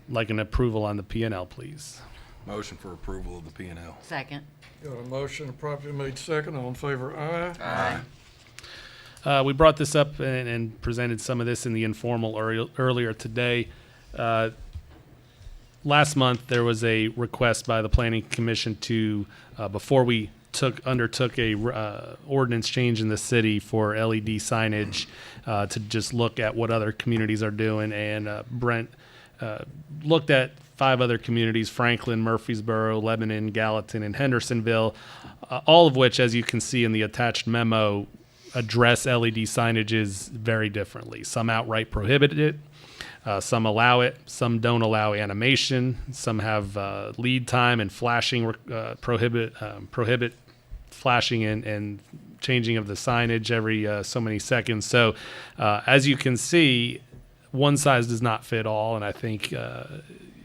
Like an approval on the P&L, please. Motion for approval of the P&L. Second. Got a motion properly made second. All in favor, aye. We brought this up and presented some of this in the informal earlier today. Last month, there was a request by the Planning Commission to, before we undertook a ordinance change in the city for LED signage, to just look at what other communities are doing. And Brent looked at 5 other communities: Franklin, Murfreesboro, Lebanon, Gallatin, and Hendersonville, all of which, as you can see in the attached memo, address LED signages very differently. Some outright prohibit it, some allow it, some don't allow animation, some have lead time and flashing, prohibit flashing and changing of the signage every so many seconds. So as you can see, one size does not fit all, and I think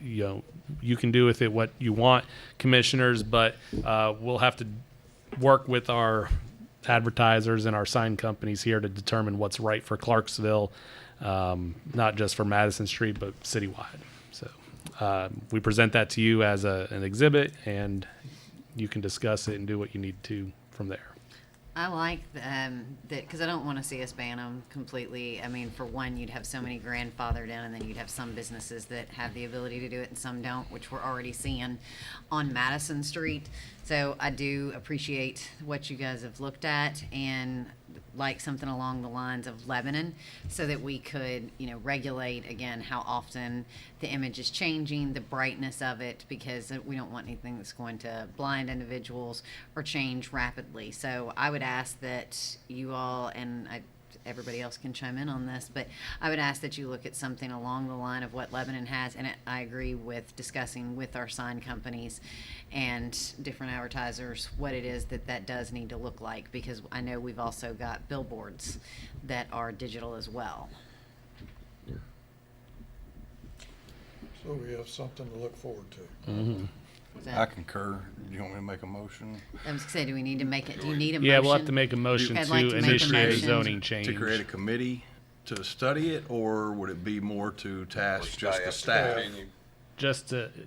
you can do with it what you want, commissioners, but we'll have to work with our advertisers and our sign companies here to determine what's right for Clarksville, not just for Madison Street, but citywide. So we present that to you as an exhibit, and you can discuss it and do what you need to from there. I like that, because I don't want to see us ban them completely. I mean, for one, you'd have so many grandfathered in, and then you'd have some businesses that have the ability to do it and some don't, which we're already seeing on Madison Street. So I do appreciate what you guys have looked at, and like something along the lines of Lebanon, so that we could, regulate again how often the image is changing, the brightness of it, because we don't want anything that's going to blind individuals or change rapidly. So I would ask that you all, and everybody else can chime in on this, but I would ask that you look at something along the line of what Lebanon has, and I agree with discussing with our sign companies and different advertisers what it is that does need to look like, because I know we've also got billboards that are digital as well. So we have something to look forward to. Mm-hmm. I concur. Do you want me to make a motion? I was gonna say, do we need to make it? Do you need a motion? Yeah, we'll have to make a motion I'd like to to make a initiate a motion. zoning change. To create a committee to study it, or would it be more to task just the staff. staff?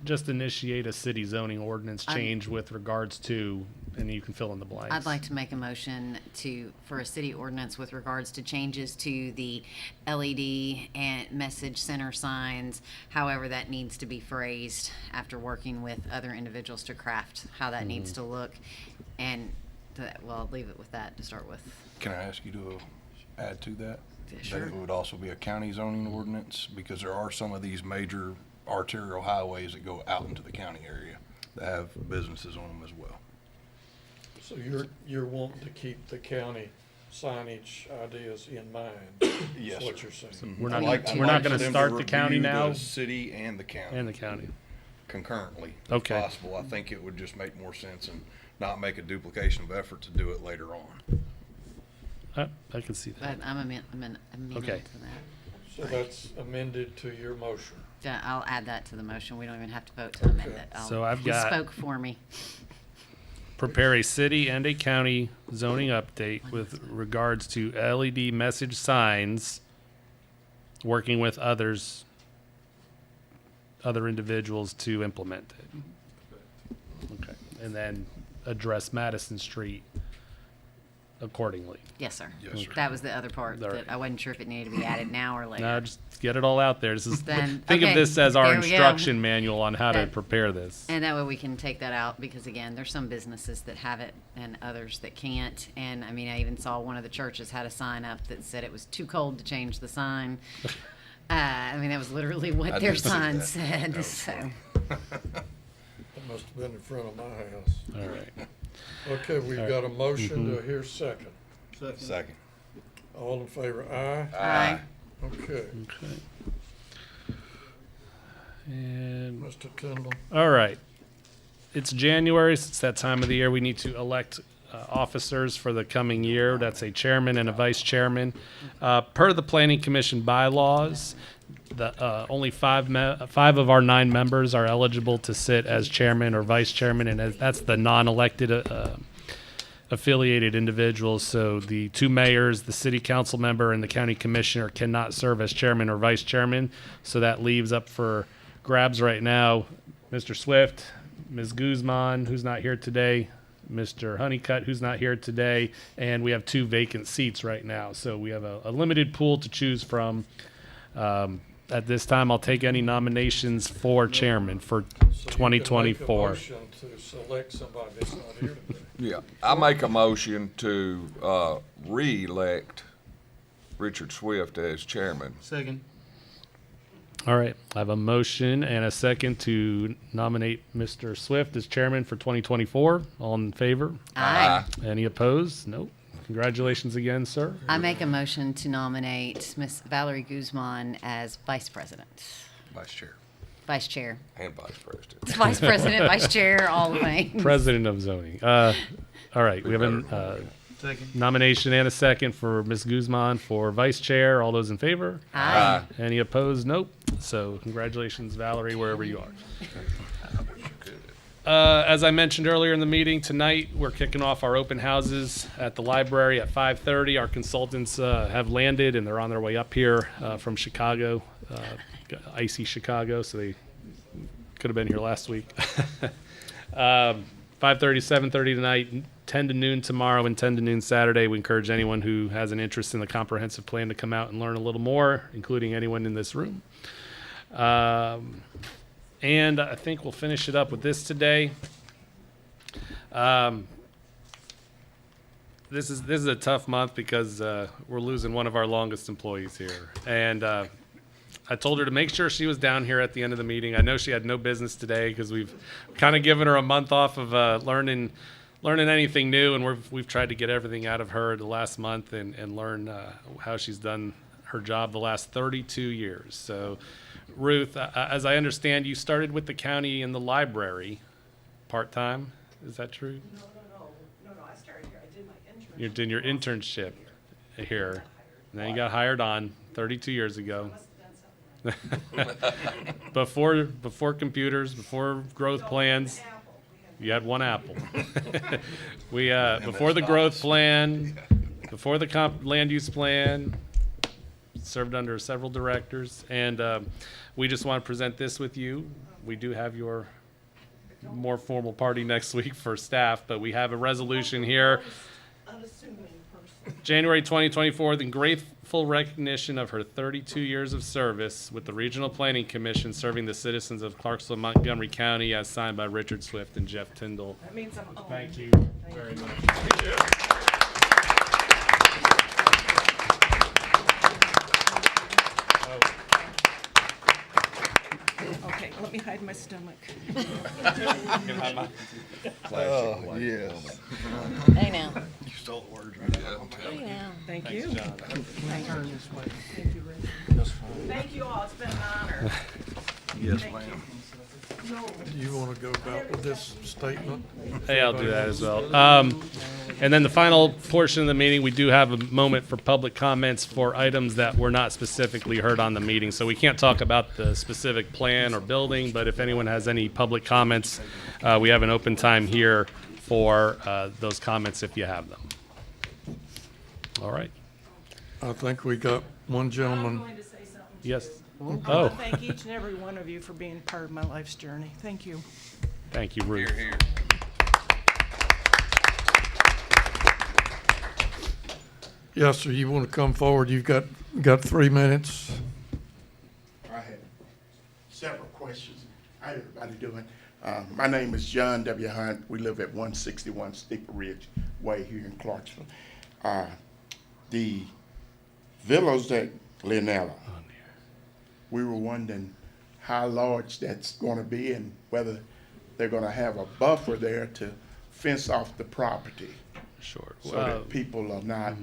Just initiate a city zoning ordinance I'm- change with regards to, and you can fill in the blanks. I'd like to make a motion for a city ordinance with regards to changes to the LED and message center signs, however that needs to be phrased, after working with other individuals to craft how that needs to look. And, I'll leave it with that to start with. Can I ask you to add to that? Sure. That it would also be a county zoning ordinance, because there are some of these major arterial highways that go out into the county area that have businesses on them as well. So you're wanting to keep the county signage ideas in mind? Yes, is what sir. you're saying. We're not, I'd like we're not for going them to start the review county now. The city and the county. And the county. Concurrently, Okay. if possible. I think it would just make more sense and not make a duplication of effort to do it later on. I can see that. But I'm amending Okay. to that. So that's amended to your motion. Yeah, I'll add that to the motion. We don't even have to vote to amend it. So I've He got- spoke for me. Prepare a city and a county zoning update with regards to LED message signs, working with other individuals to implement it. Okay, and then address Madison Street accordingly. Yes, sir. Yes, sir. That was the other part, All right. that I wasn't sure if it needed to be added now or later. No, just get it all out there. This is, Then- think of okay, this as our there we go. instruction manual on how to That- prepare this. And that way we can take that out, because again, there's some businesses that have it and others that can't. And I mean, I even saw one of the churches had a sign up that said it was too cold to change the sign. I mean, that was literally what I their did see sign that. said, That was so. That must have been in front of my house. All right. Okay, we've All right. got a motion. Mhm. Do I hear second? Second. All in favor, aye? Aye. Okay, Okay. And Mr. Tyndall. all right. It's January. So it's that time of the year we need to elect officers for the coming year. That's a chairman and a vice chairman. Per the Planning Commission bylaws, the only five of our 9 members are eligible to sit as chairman or vice chairman, and that's the non-elected affiliated individuals. So the 2 mayors, the city council member, and the county commissioner cannot serve as chairman or vice chairman. So that leaves up for grabs right now Mr. Swift, Ms. Guzman, who's not here today, Mr. Honeycutt, who's not here today, and we have 2 vacant seats right now. So we have a limited pool to choose from. At this time, I'll take any nominations for chairman for So 2024. you can make a motion to select somebody that's not here today. Yeah, I make a motion to re-elect Richard Swift as chairman. Second. All right, I have a motion and a second to nominate Mr. Swift as chairman for 2024. All in favor? Aye. Any opposed? Nope. Congratulations again, sir. I make a motion to nominate Miss Valerie Guzman as vice president, Vice chair vice chair, and vice president. vice president, vice chair, all the way. President of zoning. All right, we have a Second. nomination and a second for Ms. Guzman for vice chair. All those in favor? Aye. Any opposed? Nope. So congratulations, Valerie, wherever you are. As I mentioned earlier in the meeting, tonight we're kicking off our open houses at the library at 5:30. Our consultants have landed and they're on their way up here from Chicago, icy Chicago, so they could have been here last week. 5:30, 7:30 tonight, 10 to noon tomorrow, and 10 to noon Saturday. We encourage anyone who has an interest in the comprehensive plan to come out and learn a little more, including anyone in this room. And I think we'll finish it up with this today. This is a tough month because we're losing one of our longest employees here. And I told her to make sure she was down here at the end of the meeting. I know she had no business today because we've kind of given her a month off of learning anything new, and we've tried to get everything out of her the last month and learn how she's done her job the last 32 years. So, Ruth, as I understand, you started with the county in the library part-time. Is that true? No, I started here. I did my internship. You did your internship here, and then you got hired on 32 years ago. Before computers, before growth plans, you had one apple. Before the growth plan, before the land use plan, served under several directors, and we just want to present this with you. We do have your more formal party next week for staff, but we have a resolution here. January 2024, the grateful recognition of her 32 years of service with the Regional Planning Commission serving the citizens of Clarksville, Montgomery County, as signed by Richard Swift and Jeff Tyndall. That means I'm old. Thank you very much. Okay, let me hide my stomach. Oh, yes. Hey now. You stole the words right out of my mouth. Hey now. Thank you. Thank you. Thank you, Rick. Thank you all. It's been an honor. Yes, Thank ma'am. Do you want to go back with this statement? Hey, I'll do that as well. And then the final portion of the meeting, we do have a moment for public comments for items that were not specifically heard on the meeting. So we can't talk about the specific plan or building, but if anyone has any public comments, we have an open time here for those comments if you have them. All right. I think we got one I'm gentleman. going to say something. Yes. I want Oh. to thank each and every one of you for being part of my life's journey. Thank you. Thank you, Ruth. Here, here. Yes, sir, you want to come forward? You've got 3 minutes. I have several questions. How everybody doing? My name is John W. Hunt. We live at 161 Steeple Ridge Way here in Clarksville. The villas at Linnella, we were wondering how large that's going to be and whether they're going to have a buffer there to fence off the property. Sure. So that people are not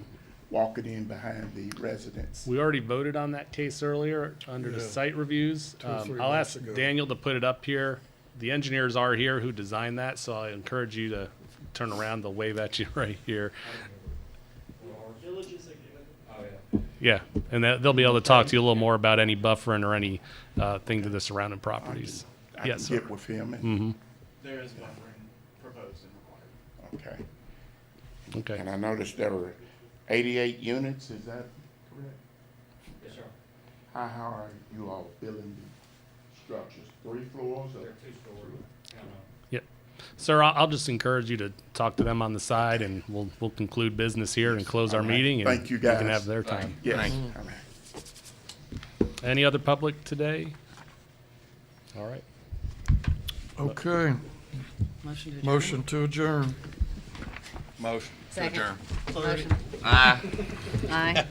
walking in behind the residents. We already voted on that case earlier under the Yeah. site reviews. 2 or 3 I'll months ask ago. Daniel to put it up here. The engineers are here who designed that, so I encourage you to turn around. They'll wave at you right here. Yeah, and they'll be able to talk to you a little more about any buffering or any thing to the surrounding properties. I Yes, can sir. get with him. And, Mm-hmm. There is buffering proposed and required. Okay. Okay. And I noticed there were 88 units. Is that correct? Yes, sir. How are you all building the structures? 3 floors or? 2 stories. Yep. Sir, I'll just encourage you to talk to them on the side, and we'll conclude business here and close our All right. meeting. And Thank you, We guys. can have their time. Yes. Mm-hmm. All right. Any other public today? All right. Okay. Motion to adjourn. Motion to adjourn. Motion to Second. adjourn. Motion. Aye. Aye.